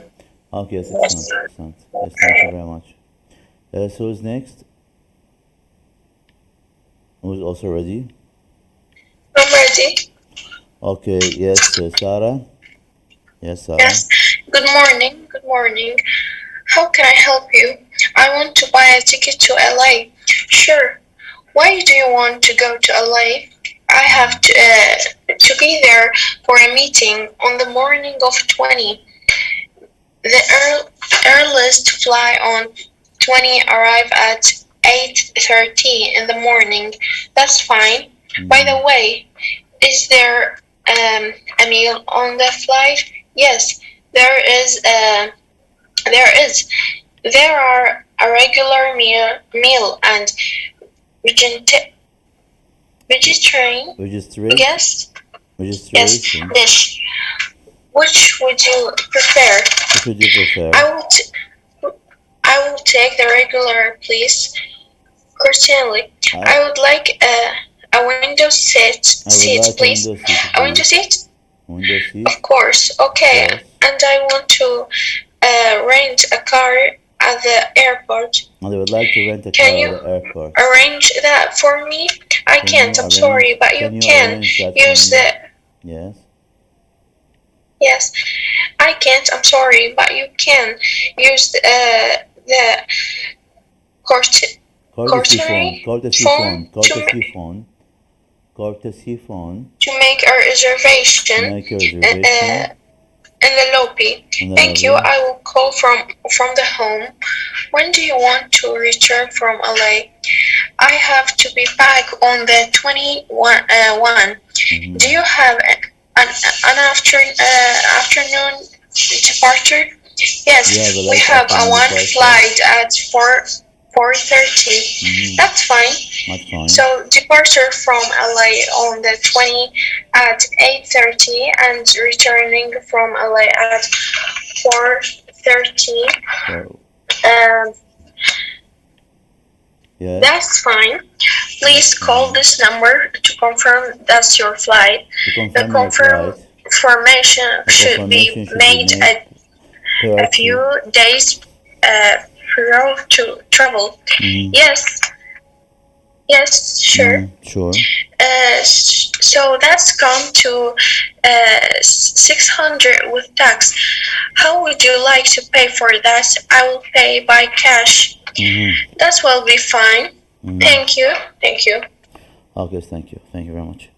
Okay, yes, excellent, Yes. excellent. Yes, thank you very much. So who's next? Who's also ready? I'm ready. Okay, yes, Sarah. Yes, Sarah. Yes. Good morning. Good morning. How can I help you? I want to buy a ticket to LA. Sure. Why do you want to go to LA? I have to be there for a meeting on the morning of 20. The earliest flight on 20 arrive at 8:30 in the morning. That's fine. By Mm-hmm. the way, is there a meal on the flight? Yes, there is. There is. There are a regular meal and veget- vegetarian Registration. guest. Yes, Registration. dish. Which would you prefer? Which would you prefer? I will. I will take the regular, please. Certainly. I I would like a window I would seat, like a please. window seat, A window please. seat? Window Of seat, course. of Okay. course. And I want to rent a car at the airport. And I would like to rent a Can car at you the airport. arrange that for me? I Can you can't. I'm arrange? sorry, but you Can you can arrange that for use me? the. Yes. Yes, I can't. I'm sorry, but you can use the court Courtesy phone. courtesy Courtesy phone phone. Courtesy phone. Courtesy phone. to make a To reservation make a uh, reservation uh, in the lobby. in the Thank you. lobby. I will call from the home. When do you want to return from LA? I have to be back on the 21. Do Mm-hmm. you have an afternoon departure? You have a Yes, we late have a afternoon one departure. flight at 4:30. Mm-hmm. That's fine. That's fine. So departure from LA on the 20 at 8:30 and returning from LA at 4:30. So Um, yes, that's fine. that's Please call fine. this number to confirm that's your flight. To The confirm your flight, confirmation a should be confirmation should be made made prior a to. few days uh, prior to travel. Mm-hmm. Yes, yes, sure. Sure. So that's come to 600 with tax. How would you like to pay for that? I will pay by cash. Mm-hmm. That will be fine. Mm-hmm. Thank you. Thank you. Okay, thank you. Thank you very much.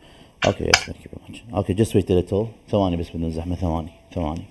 Okay, yes, thank you very much. Okay, just wait a little. ثواني بس بدون زحمة. ثواني ثواني.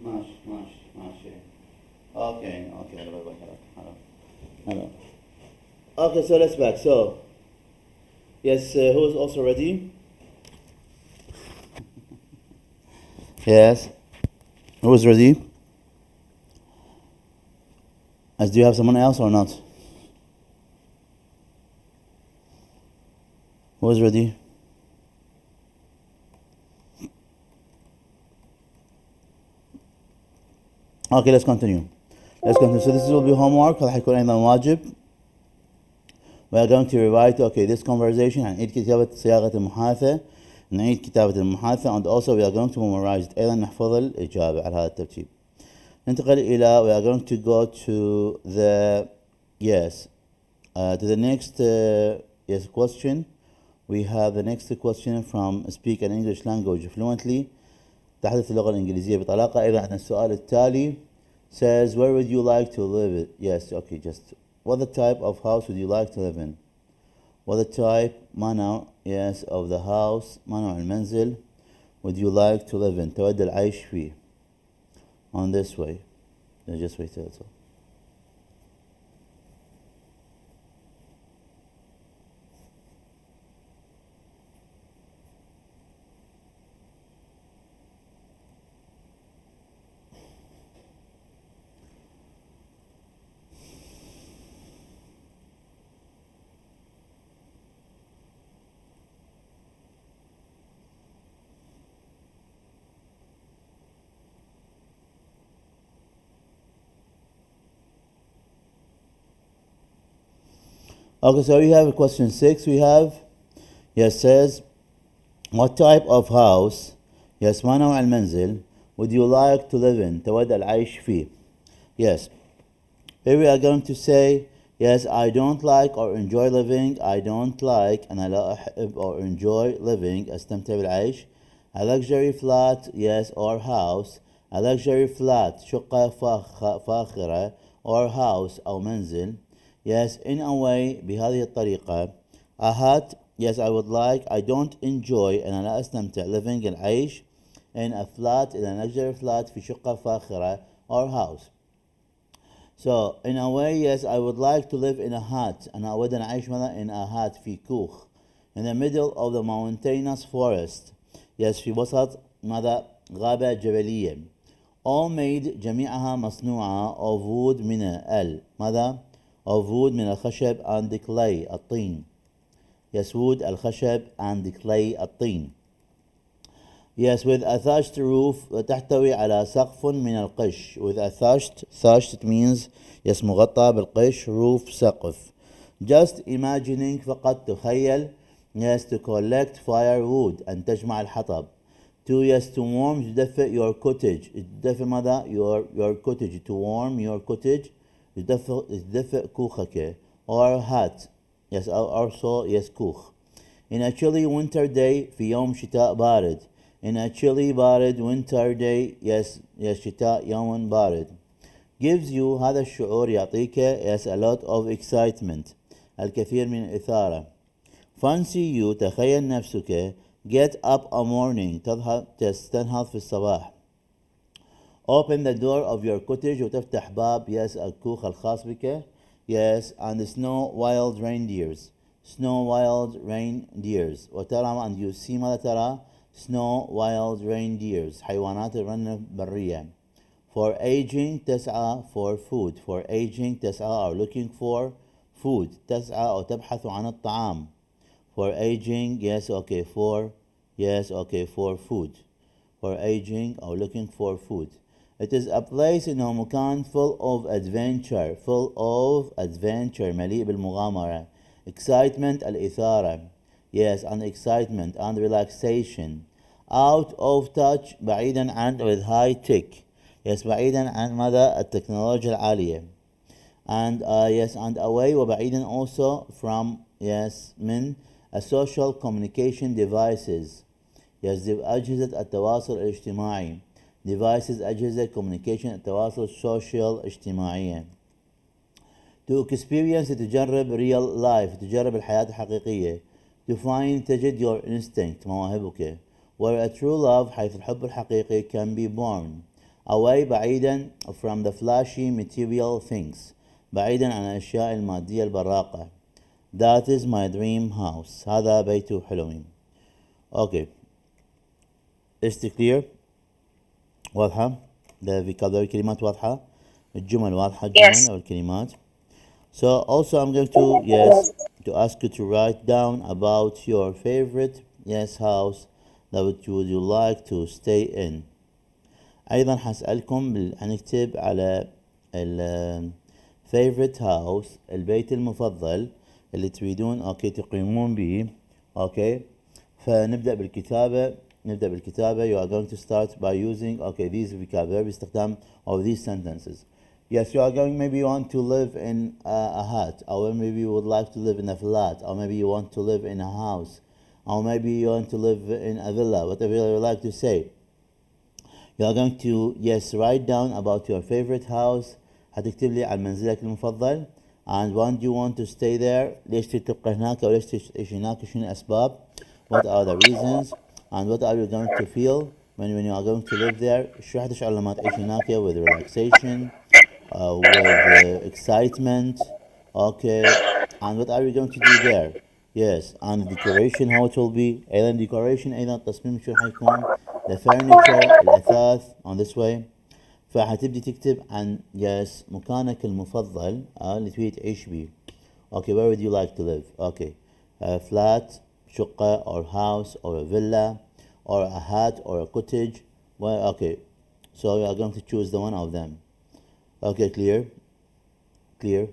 ماشي ماشي ماشي. Okay, okay, hello, hello, hello, hello. Okay, so let's back. So, yes, who is also ready? Yes, who is ready? As do you have someone else or not? Who is ready? Okay, let's continue. Let's continue. So this will be homework. هذا حيكون أيضا واجب. We are going to rewrite this conversation. هنعيد كتابة صياغة المحادثة. نعيد كتابة المحادثة and also we are going to memorize it. أيضا نحفظ الإجابة على هذا الترتيب. ننتقل إلى we are going to go to the to the next question. We have the next question from Speak an English Language Fluently. تحدث اللغة الإنجليزية بطلاقة. أيضا عندنا السؤال التالي says where would you like to live? Yes, okay, just what the type of house would you like to live in? What the type ما نوع yes of the house ما نوع المنزل would you like to live in تود العيش فيه on this way. Just wait till it's all. Okay, so we have question 6. We have yes says what type of house yes ما نوع المنزل would you like to live in تود العيش فيه. Yes, here we are going to say yes I don't like or enjoy living. I don't like أنا لا أحب or enjoy living أستمتع بالعيش. A luxury flat yes or house. A luxury flat شقة فاخرة or house أو منزل. Yes, in a way بهذه الطريقة. A hat yes I would like. I don't enjoy أنا لا أستمتع living العيش in a flat in a luxury flat في شقة فاخرة or house. So in a way yes I would like to live in a hut. أنا أود أن أعيش مثلا in a hut في كوخ in the middle of the mountainous forest. Yes في وسط ماذا غابة جبلية. All made جميعها مصنوعة of wood من ماذا of wood من الخشب and the clay الطين. Yes wood الخشب and the clay الطين. Yes with a thatched roof تحتوي على سقف من القش. With a thatched it means yes مغطى بالقش roof سقف. Just imagining فقط تخيل yes to collect firewood أن تجمع الحطب. To yes to warm تدفئ your cottage تدفئ ماذا your cottage to warm your cottage تدفئ كوخك or hut yes also yes كوخ. In a chilly winter day في يوم شتاء بارد. In a chilly بارد winter day yes شتاء يوم بارد. Gives you هذا الشعور يعطيك yes a lot of excitement الكثير من الإثارة. Fancy you تخيل نفسك get up a morning تنهض في الصباح. Open the door of your cottage وتفتح باب yes الكوخ الخاص بك. Yes and snow wild reindeers وترى and you see ماذا ترى snow wild reindeers حيوانات الرنة البرية. For aging تسعى for food. For aging تسعى or looking for food تسعى أو تبحث عن الطعام. For aging yes okay for food. For aging or looking for food. It is a place إنه مكان full of adventure مليء بالمغامرة. Excitement الإثارة. Yes and excitement and relaxation. Out of touch بعيدا عن with high tech. Yes بعيدا عن ماذا التكنولوجيا العالية. And yes and away وبعيدا also from yes من social communication devices. Yes أجهزة التواصل الاجتماعي. Devices أجهزة communication التواصل السوشيال اجتماعية. To experience تجرب real life تجرب الحياة الحقيقية. To find تجد your instinct مواهبك. Where a true love حيث الحب الحقيقي can be born. away بعيدا from the flashy material things بعيدا عن الأشياء المادية البراقة. That is my dream house. هذا بيت حلمي. Okay. Is it clear؟ واضحة؟ the vocabulary كلمات واضحة؟ الجمل واضحة الجمل Yes. أو الكلمات. So also I'm going to yes to ask you to write down about your favorite yes house that would you like to stay in. أيضا حسألكم هنكتب على ال favorite house البيت المفضل اللي تريدون اوكي تقيمون به. اوكي فنبدأ بالكتابة. you are going to start by using okay these vocabulary باستخدام of these sentences. Yes, you are going, maybe you want to live in a hut, or maybe you would like to live in a flat, or maybe you want to live in a house, or maybe you want to live in a villa, whatever you like to say. You are going to yes write down about your favorite house. هتكتب لي عن منزلك المفضل and why do you want to stay there. ليش تبقى هناك أو ليش تعيش هناك شنو الأسباب. What are the reasons and what are you going to feel when you are going to live there. شو راح تشعر لما تعيش هناك with relaxation with excitement. Okay, and what are we going to do there. Yes, and the decoration how it will be. أيضا decoration أيضا التصميم شو حيكون. The furniture الأثاث on this way. فحتبدي تكتب عن yes مكانك المفضل اللي تبي تعيش بيه. Okay, where would you like to live? Okay, a flat شقة or house or a villa or a hut or a cottage. Well, okay, so you are going to choose the one of them. Okay, clear? Clear?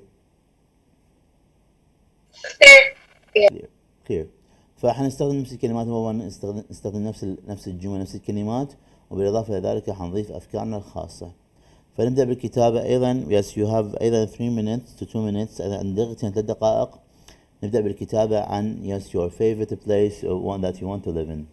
There. Yeah. Clear. Clear. فحنستخدم نفس الكلمات نستخدم نفس الجمل نفس الكلمات وبالإضافة إلى ذلك حنضيف أفكارنا الخاصة. فنبدأ بالكتابة أيضا. yes you have أيضا 3 minutes to 2 minutes عن دقيقتين 3 دقائق. نبدأ بالكتابة عن yes your favorite place or one that you want to live in.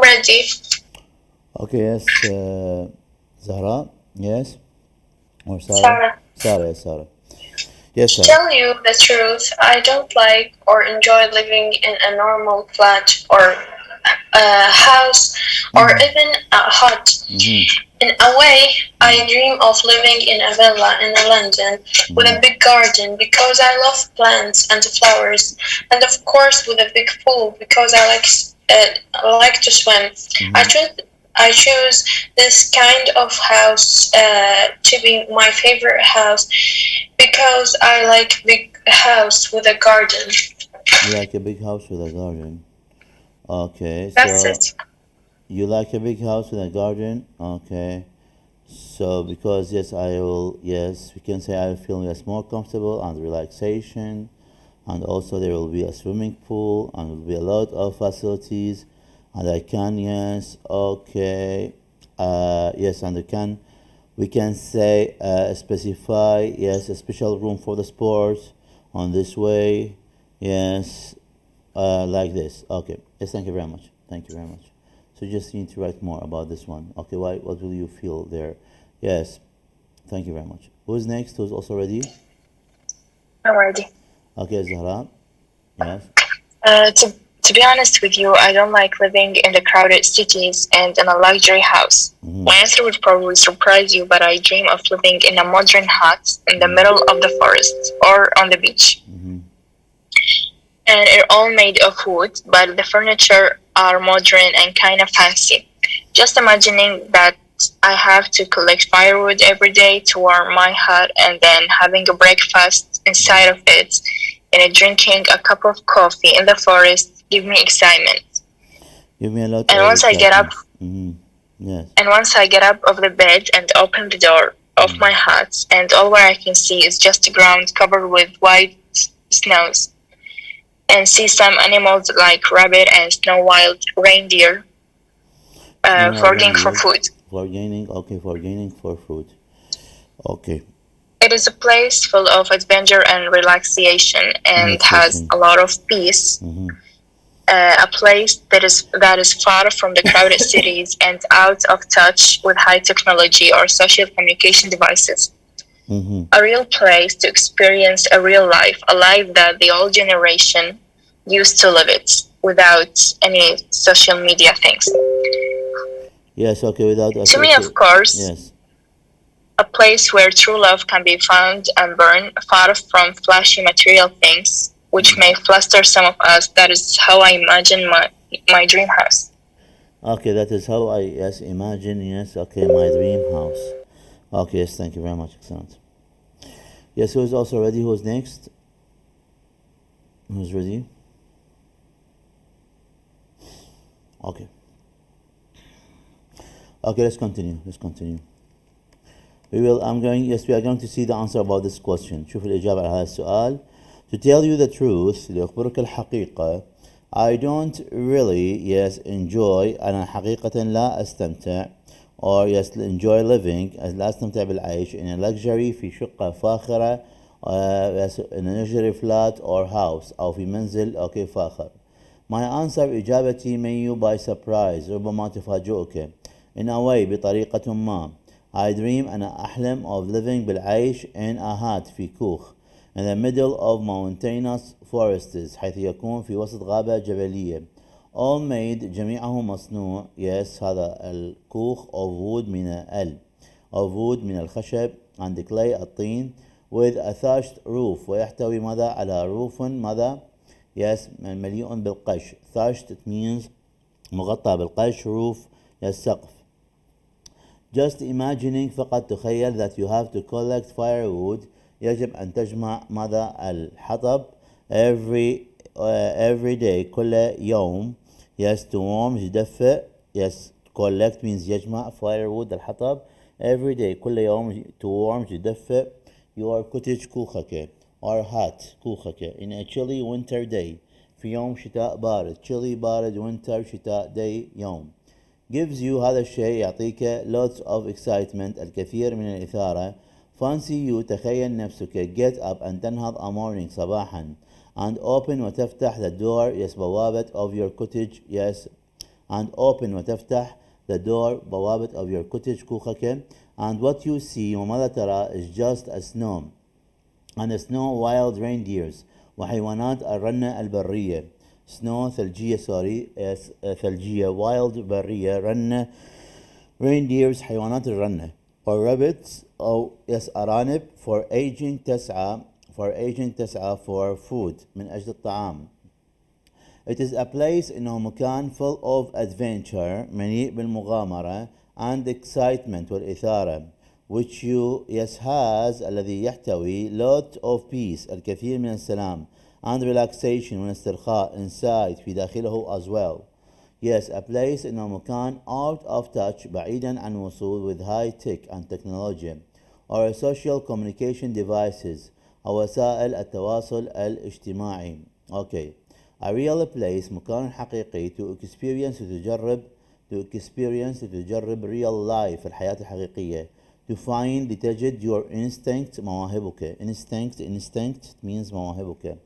I'm ready. Okay, yes, Zahra, yes, or Sarah? Sarah. Sarah, yes, Sarah. Yes, To Sarah. tell you the truth, I don't like or enjoy living in a normal flat or a house or Mm-hmm. even a hut. Mm-hmm. In a way, I dream of living in a villa in London with Mm-hmm. a big garden because I love plants and flowers, and of course with a big pool because I like to swim. I Mm-hmm. choose I choose this kind of house to be my favorite house because I like big house with a garden. You like a big house with a garden. Okay, That's so it. you like a big house with a garden. Okay, so because yes, I will. Yes, we can say I feel yes more comfortable and relaxation, and also there will be a swimming pool and will be a lot of facilities, and I can yes. Okay, yes, and I can. We can say specify yes a special room for the sports on this way. Yes, like this. Okay. Yes, thank you very much. Thank you very much. So just need to write more about this one. Okay, why? What will you feel there? Yes. Thank you very much. Who's next? Who's also ready? I'm ready. Okay, Zahra. Yes. To be honest with you, I don't like living in the crowded cities and in a luxury house. Mm-hmm. My answer would probably surprise you, but I dream of living in a modern hut in the Mm-hmm. middle of the forest or on the beach. Mm-hmm. And it's all made of wood, but the furniture are modern and kind of fancy. Just imagining that I have to collect firewood every day to warm my hut and then having a breakfast inside of it and drinking a cup of coffee in the forest give me excitement. Give me a lot And of once I get up excitement. Mm-hmm. Yes. and once I get up of the bed and open the door of my hut and all where I can see is just the ground covered with white snows and see some animals like rabbit and snow wild reindeer Snow foraging for reindeers food. for gaining. Okay, for gaining for fruit. Okay. It is a place full of adventure and relaxation and has Relaxation. a lot of peace. Mm-hmm. A place that is far from the crowded cities and out of touch with high technology or social communication devices. Mm-hmm. A real place to experience a real life, a life that the old generation used to live it without any social media things. Yes. Okay. Without us. To me, Okay. of course, Yes. a place where true love can be found and born, far from flashy material things, which may fluster some of us. That is how I imagine my dream house. Okay, that is how I yes imagine yes. Okay, my dream house. Okay, yes, thank you very much. Excellent. Yes, who's also ready? Who's next? Who's ready? Okay. Okay, let's continue. Let's continue. We will. I'm going. Yes, we are going to see the answer about this question. شوف الإجابة على هذا السؤال. To tell you the truth, لأخبرك الحقيقة. I don't really yes enjoy. أنا حقيقة لا أستمتع. Or yes enjoy living. لا أستمتع بالعيش in a luxury في شقة فاخرة. Yes in a luxury flat or house أو في منزل أوكي فاخر. My answer إجابتي may you by surprise ربما تفاجئك. In a way بطريقة ما. I dream أنا أحلم of living بالعيش in a hut في كوخ in the middle of mountainous forests حيث يكون في وسط غابة جبلية. All made جميعه مصنوع yes هذا الكوخ of wood of wood من الخشب and clay الطين with a thatched roof ويحتوي ماذا على roof ماذا yes مليء بالقش. Thatched it means مغطى بالقش. Roof yes سقف. Just imagining فقط تخيل that you have to collect firewood يجب أن تجمع ماذا الحطب every day كل يوم yes to warm يدفئ yes collect means يجمع firewood الحطب every day كل يوم to warm يدفئ your cottage كوخك or hut كوخك in a chilly winter day في يوم شتاء بارد chilly بارد winter شتاء day يوم gives you هذا الشيء يعطيك lots of excitement الكثير من الإثارة. Fancy you تخيل نفسك get up أن تنهض a morning صباحا and open وتفتح the door yes بوابة of your cottage yes and open وتفتح the door بوابة of your cottage كوخك and what you see وماذا ترى is just a snow and snow wild reindeers وحيوانات الرنة البرية snow ثلجية ثلجية wild برية رنة reindeers حيوانات الرنة or rabbits أو أرانب for aging تسعى for food من أجل الطعام. It is a place إنه مكان full of adventure مليء بالمغامرة and excitement والإثارة which has الذي يحتوي lot of peace الكثير من السلام and relaxation والاسترخاء inside في داخله as well. Yes, a place إنه مكان out of touch بعيدا عن وصول with high tech and technology or social communication devices أو وسائل التواصل الاجتماعي. Okay. A real place مكان حقيقي to experience وتجرب real life الحياة الحقيقية to find لتجد your instinct مواهبك instinct means مواهبك.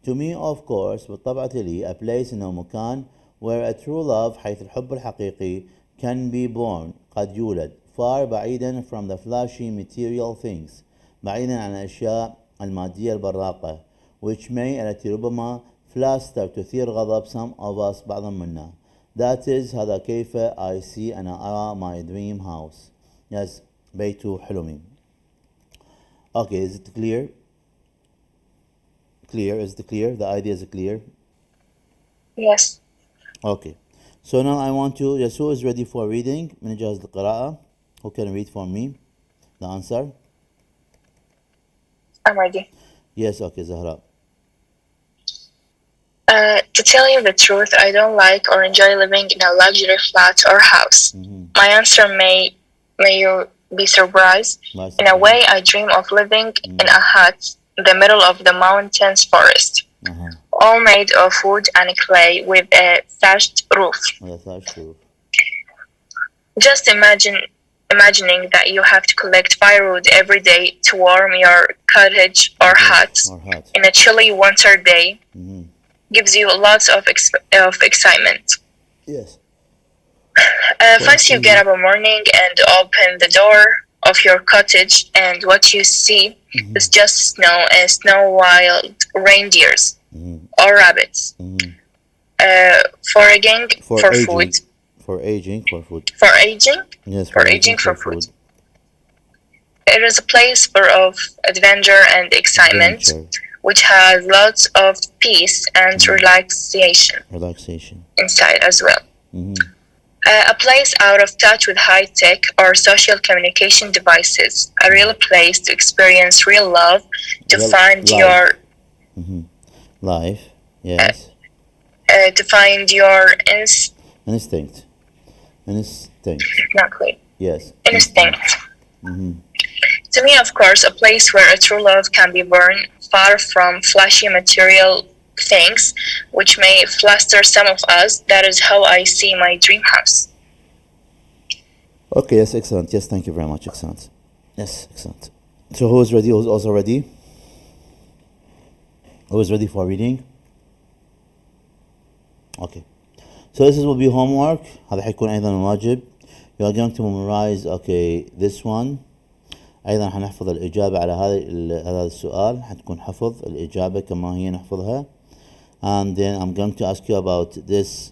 To me of course بالطبع لي a place إنه مكان where a true love حيث الحب الحقيقي can be born قد يولد far بعيدا from the flashy material things بعيدا عن الأشياء المادية البراقة which may التي ربما fluster تثير غضب some of us بعض منا. That is هذا كيف I see أنا أرى my dream house. Yes, بيت حلمي. Okay, is it clear? Is it clear? The idea is clear? Yes. Okay. So now I want to, yes, who is ready for reading? من جهز القراءة. Who can read for me? The answer? I'm ready. Yes, okay, Zahra. To tell you the truth, I don't like or enjoy living in a luxury flat or house. My answer may you be surprised. In a way, I dream of living in a hut in the middle of the mountains forest, all made of wood and clay with a thatched roof. Just imagining that you have to collect firewood every day to warm your cottage or hut in a chilly winter day gives you lots of excitement. Yes. Once you get up in the morning and open the door of your cottage, and what you see is just snow and snow wild reindeers or rabbits. Foraging for food. Foraging for food. Yes, foraging for food. It is a place full of adventure and excitement, which has lots of peace and relaxation inside as well. A place out of touch with high tech or social communication devices. A real place to experience real love, to find your life. Yes. To find your instinct. Not clear. Yes. Instinct. To me, of course, a place where a true love can be born, far from flashy material things, which may fluster some of us. That is how I see my dream house. Okay, yes, excellent. Yes, thank you very much. Excellent. Yes, excellent. So who is ready? Who's also ready? Who is ready for reading? Okay. So this will be homework. هذا حيكون أيضا واجب. You are going to memorize, okay, this one. أيضا حنحفظ الإجابة على هذا السؤال. حتكون حفظ الإجابة كما هي نحفظها. And then I'm going to ask you about this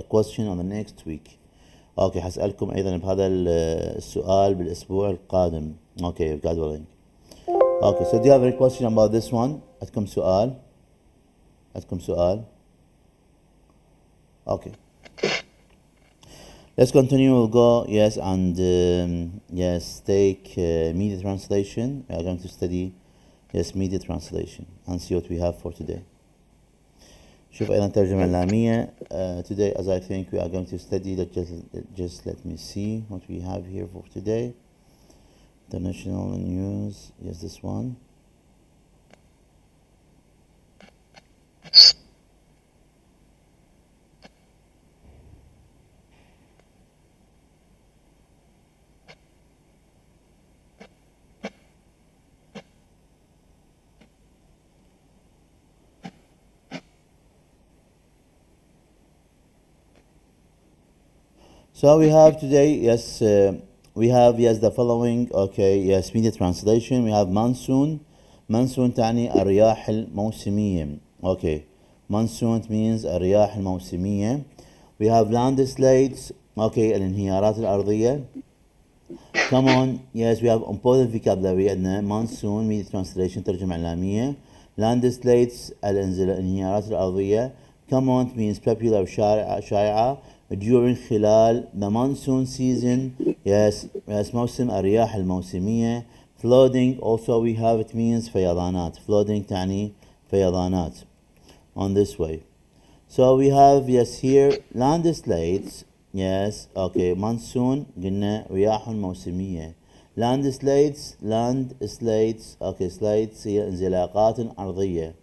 question on the next week. Okay, حسألكم أيضا بهذا السؤال بالأسبوع القادم. Okay, God willing. Okay, so do you have any question about this one? عندكم سؤال? Okay. Let's continue. We'll go, yes, and yes, take media translation. We are going to study, yes, media translation and see what we have for today. شوف أيضا ترجمة لامية. Today, as I think we are going to study, just let me see what we have here for today. International news, yes, this one. So we have today, yes, we have yes the following. Okay, yes, media translation. We have monsoon. monsoon تعني الرياح الموسمية. Okay, monsoon means الرياح الموسمية. We have landslides. Okay, الانهيارات الأرضية. Come on, yes, we have important vocabulary عندنا monsoon media translation ترجمة إعلامية. landslides الانهيارات الأرضية. Come on means popular شائعة during خلال the monsoon season. Yes, موسم الرياح الموسمية. flooding also we have it means فيضانات. flooding تعني فيضانات. On this way. So we have yes here landslides. Yes, okay. monsoon قلنا رياح موسمية. landslides okay slides هي انزلاقات أرضية.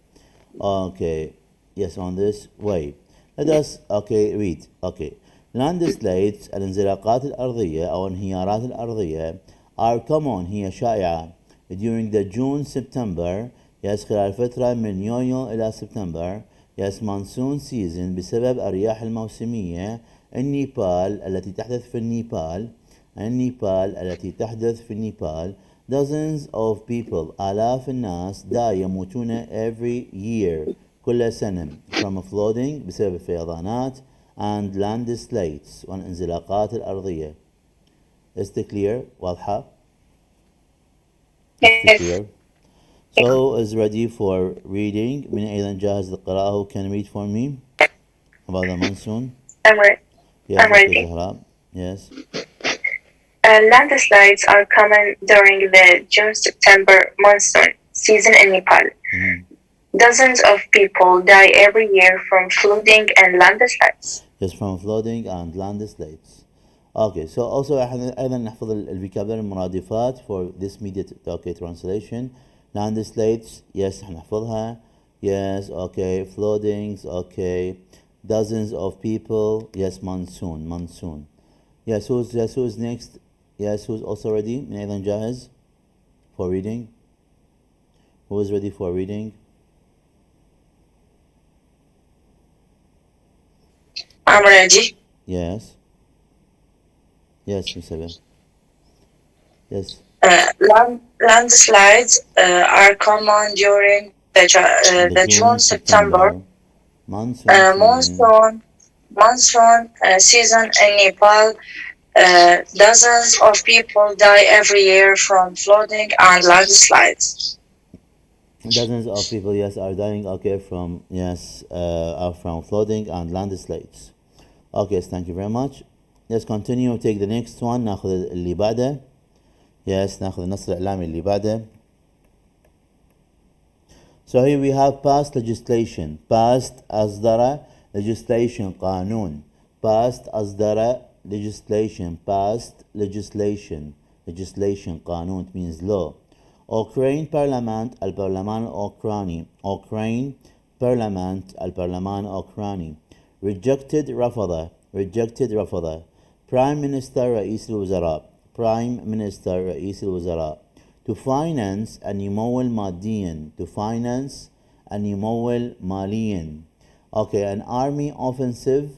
Okay, yes, on this way. Let us okay read. Okay, landslides الانزلاقات الأرضية أو انهيارات الأرضية are common هي شائعة during the June September. yes خلال فترة من يونيو إلى سبتمبر. yes monsoon season بسبب الرياح الموسمية. النيبال التي تحدث في النيبال. dozens of people آلاف الناس يموتون every year كل سنة from flooding بسبب الفيضانات and landslides والانزلاقات الأرضية. Is it clear؟ واضحة؟ Is it Yes. clear؟ So is ready for reading. من أيضا جاهز للقراءة. Who can read for me about the monsoon? I'm ready. Yes, I'm okay, ready. Zahra. Yes. Landslides are common during the June-September monsoon season in Nepal. Mhm. Dozens of people die every year from flooding and landslides. Yes, from flooding and landslides. Okay, so also أيضا نحفظ الفوكابلري المرادفات for this media okay translation. landslides yes نحفظها. Yes, okay. floodings okay. dozens of people. Yes, monsoon. Yes, who's next? Yes, who's also ready? من أيضا جاهز for reading? Who is ready for reading? I'm ready. Yes. Yes, Miss Abel. Yes. Landslides are common during The the June, June-September September monsoon season. monsoon season in Nepal. Dozens of people die every year from flooding and landslides. Dozens of people, yes, are dying. Okay, from yes, are from flooding and landslides. Okay, yes, thank you very much. Let's continue. Take the next one. ناخذ اللي بعده. Yes, ناخذ النص الإعلامي اللي بعده. So here we have passed legislation. Passed أصدر legislation قانون. Passed أصدر legislation. Passed legislation. Legislation قانون it means law. Ukraine Parliament البرلمان الأوكراني. Ukraine Parliament البرلمان الأوكراني. Rejected رفض. Prime Minister رئيس الوزراء. Prime Minister رئيس الوزراء. To finance أن يمول ماديا. To finance أن يمول ماليا. Okay, an army offensive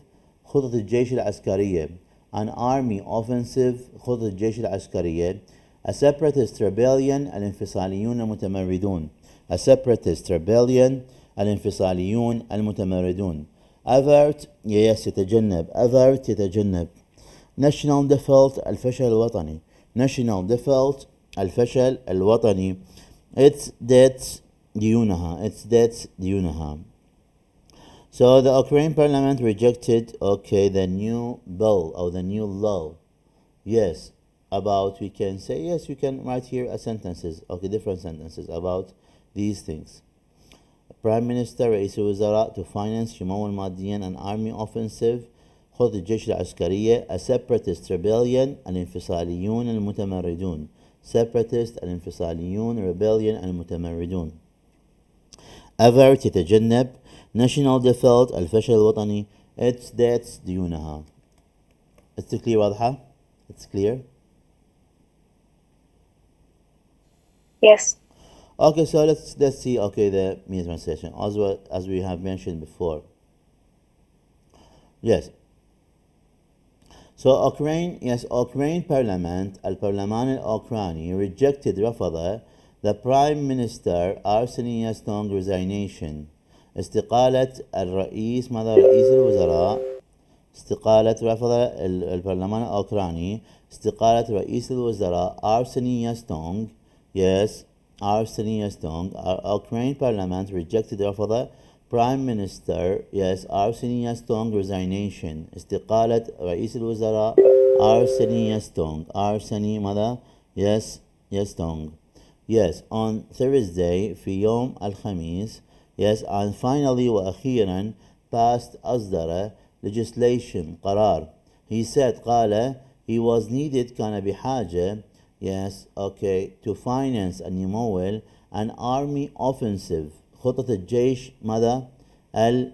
خطط الجيش العسكرية. An army offensive خطط الجيش العسكرية. A separatist rebellion الانفصاليون المتمردون. A separatist rebellion الانفصاليون المتمردون. Avert yes يتجنب. Avert يتجنب. National default الفشل الوطني. National default الفشل الوطني. It's debts ديونها. It's debts ديونها. So the Ukraine parliament rejected okay the new bill or the new law. Yes, about we can say yes you can write here sentences okay different sentences about these things. Prime Minister رئيس الوزراء to finance يمول ماديا an army offensive خطط الجيش العسكرية. A separatist rebellion الانفصاليون المتمردون. separatist الانفصاليون rebellion المتمردون. avert يتجنب. national default الفشل الوطني. its debts ديونها. It's clear واضحة? It's clear? Yes. Okay, so let's see okay the media translation as we have mentioned before. Yes. So Ukraine, yes, Ukraine Parliament, البرلمان الأوكراني rejected رفض the Prime Minister Arseniy Yatsenyuk resignation. استقالة الرئيس ماذا رئيس الوزراء استقالة رفض البرلمان الأوكراني استقالة رئيس الوزراء أرسني ياتسنيوك. Yes, Arseniy Yatsenyuk. Ukraine Parliament rejected رفض Prime Minister, yes, Arseniy Yatsenyuk resignation. استقالة رئيس الوزراء Arseniy Yatsenyuk. Arseniy ماذا؟ Yes, Yatsenyuk. Yes, on Thursday في يوم الخميس. Yes, and finally وأخيرا passed أصدر legislation قرار. He said قال he was needed كان بحاجة. Yes, okay, to finance and يمول an army offensive. خطة الجيش ماذا؟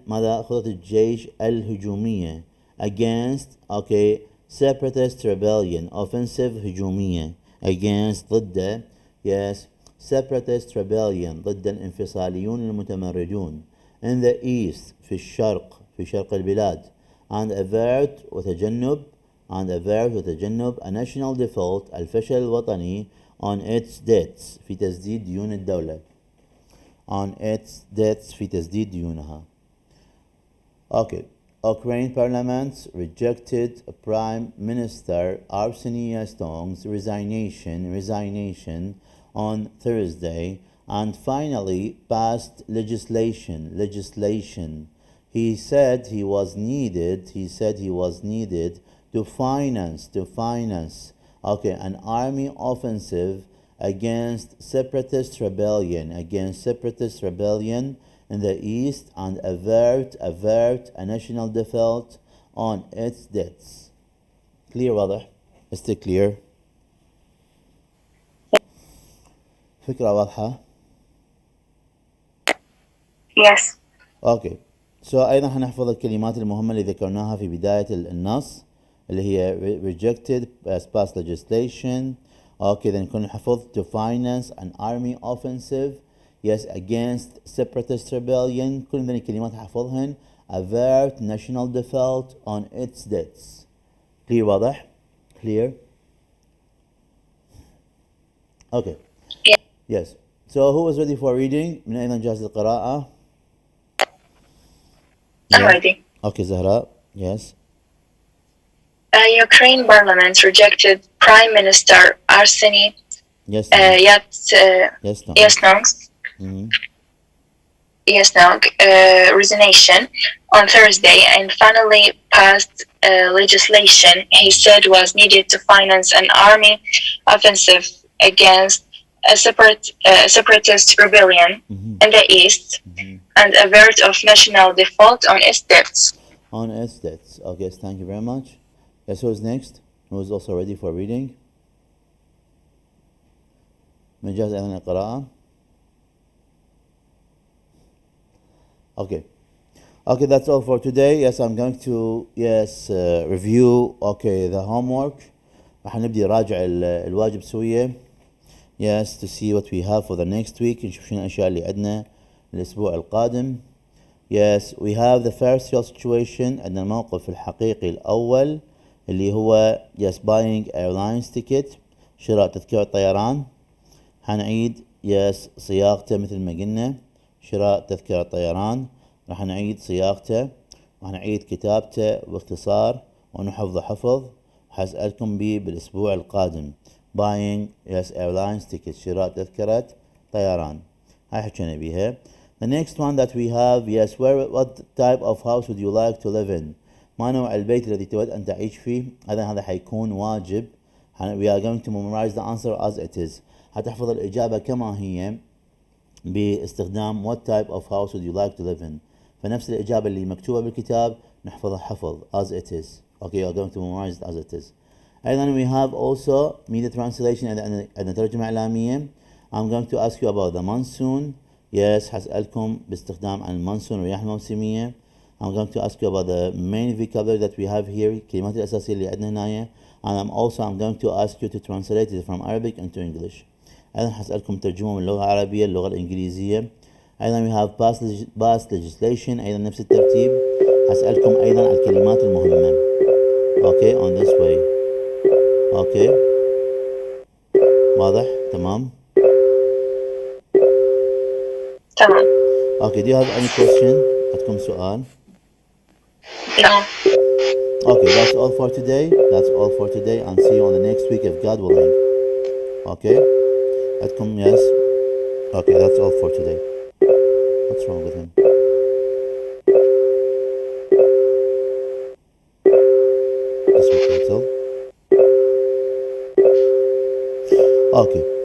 ماذا؟ خطة الجيش الهجومية against, okay, separatist rebellion. offensive هجومية against ضد. Yes, separatist rebellion ضد الانفصاليون المتمردون in the east في الشرق في شرق البلاد and avert وتجنب a national default الفشل الوطني on its debts في تسديد ديون الدولة on its debts في تسديد ديونها. Okay. Ukraine Parliament rejected Prime Minister Arseniy Yatsenyuk's resignation on Thursday and finally passed legislation. He said he was needed to finance okay, an army offensive against separatist rebellion in the east and avert a national default on its debts. Clear واضح؟ Is it clear؟ فكرة واضحة؟ Yes. اوكي. سو ايضا حنحفظ الكلمات المهمة اللي ذكرناها في بداية النص اللي هي rejected as past legislation. اوكي then نكون نحفظ to finance an army offensive, yes, against separatist rebellion. كل من الكلمات ححفظهن. avert national default on its debts. clear واضح؟ clear. okay. Yes. So who was ready for reading? من أيضا جاهز للقراءة؟ I'm ready. Okay, Zahra. Yes. Ukraine Parliament rejected Prime Minister Arseniy Yatsenyuk resignation on Thursday and finally passed legislation he said was needed to finance an army offensive against a separatist rebellion in the east and avert of national default on its debts. Okay, yes, thank you very much. Yes, who's next? Who's also ready for reading? من جاهز أيضا القراءة؟ Okay. Okay, that's all for today. Yes, I'm going to review the homework. راح نبدي نراجع الواجب سوية. Yes, to see what we have for the next week. نشوف شنو الأشياء اللي عندنا الأسبوع القادم. Yes, we have the first real situation. عندنا الموقف الحقيقي الأول اللي هو buying airlines ticket, شراء تذكرة طيران. حنعيد صياغته مثل ما قلنا. شراء تذكرة طيران راح نعيد صياغته راح نعيد كتابته باختصار ونحفظه حفظ. حسألكم به بالأسبوع القادم. buying airlines ticket, شراء تذكرة طيران. هاي حكينا بيها. The next one that we have, what type of house would you like to live in? ما نوع البيت الذي تود أن تعيش فيه؟ هذا حيكون واجب. We are going to memorize the answer as it is. حتحفظ الإجابة كما هي باستخدام what type of house would you like to live in. فنفس الإجابة اللي مكتوبة بالكتاب نحفظها حفظ as it is. Okay, you are going to memorize it as it is. أيضا we have also media translation عندنا ترجمة إعلامية. I'm going to ask you about the monsoon. Yes, حسألكم باستخدام عن المونسون الرياح الموسمية. I'm going to ask you about the main vocabulary that we have here, الكلمات الأساسية اللي عندنا هنا. And I'm going to ask you to translate it from Arabic into English. أيضا حسألكم ترجمة من اللغة العربية للغة الإنجليزية. أيضا we have past legislation. أيضا نفس الترتيب. حسألكم أيضا على الكلمات المهمة. Okay, on this way. Okay. واضح تمام. تمام. Okay, do you have any question? عندكم سؤال? No. Okay, that's all for today. That's all for today, and see you on the next week if God willing. Okay? عندكم yes? Okay, that's all for today. What's wrong with him? Just wait a little. Okay.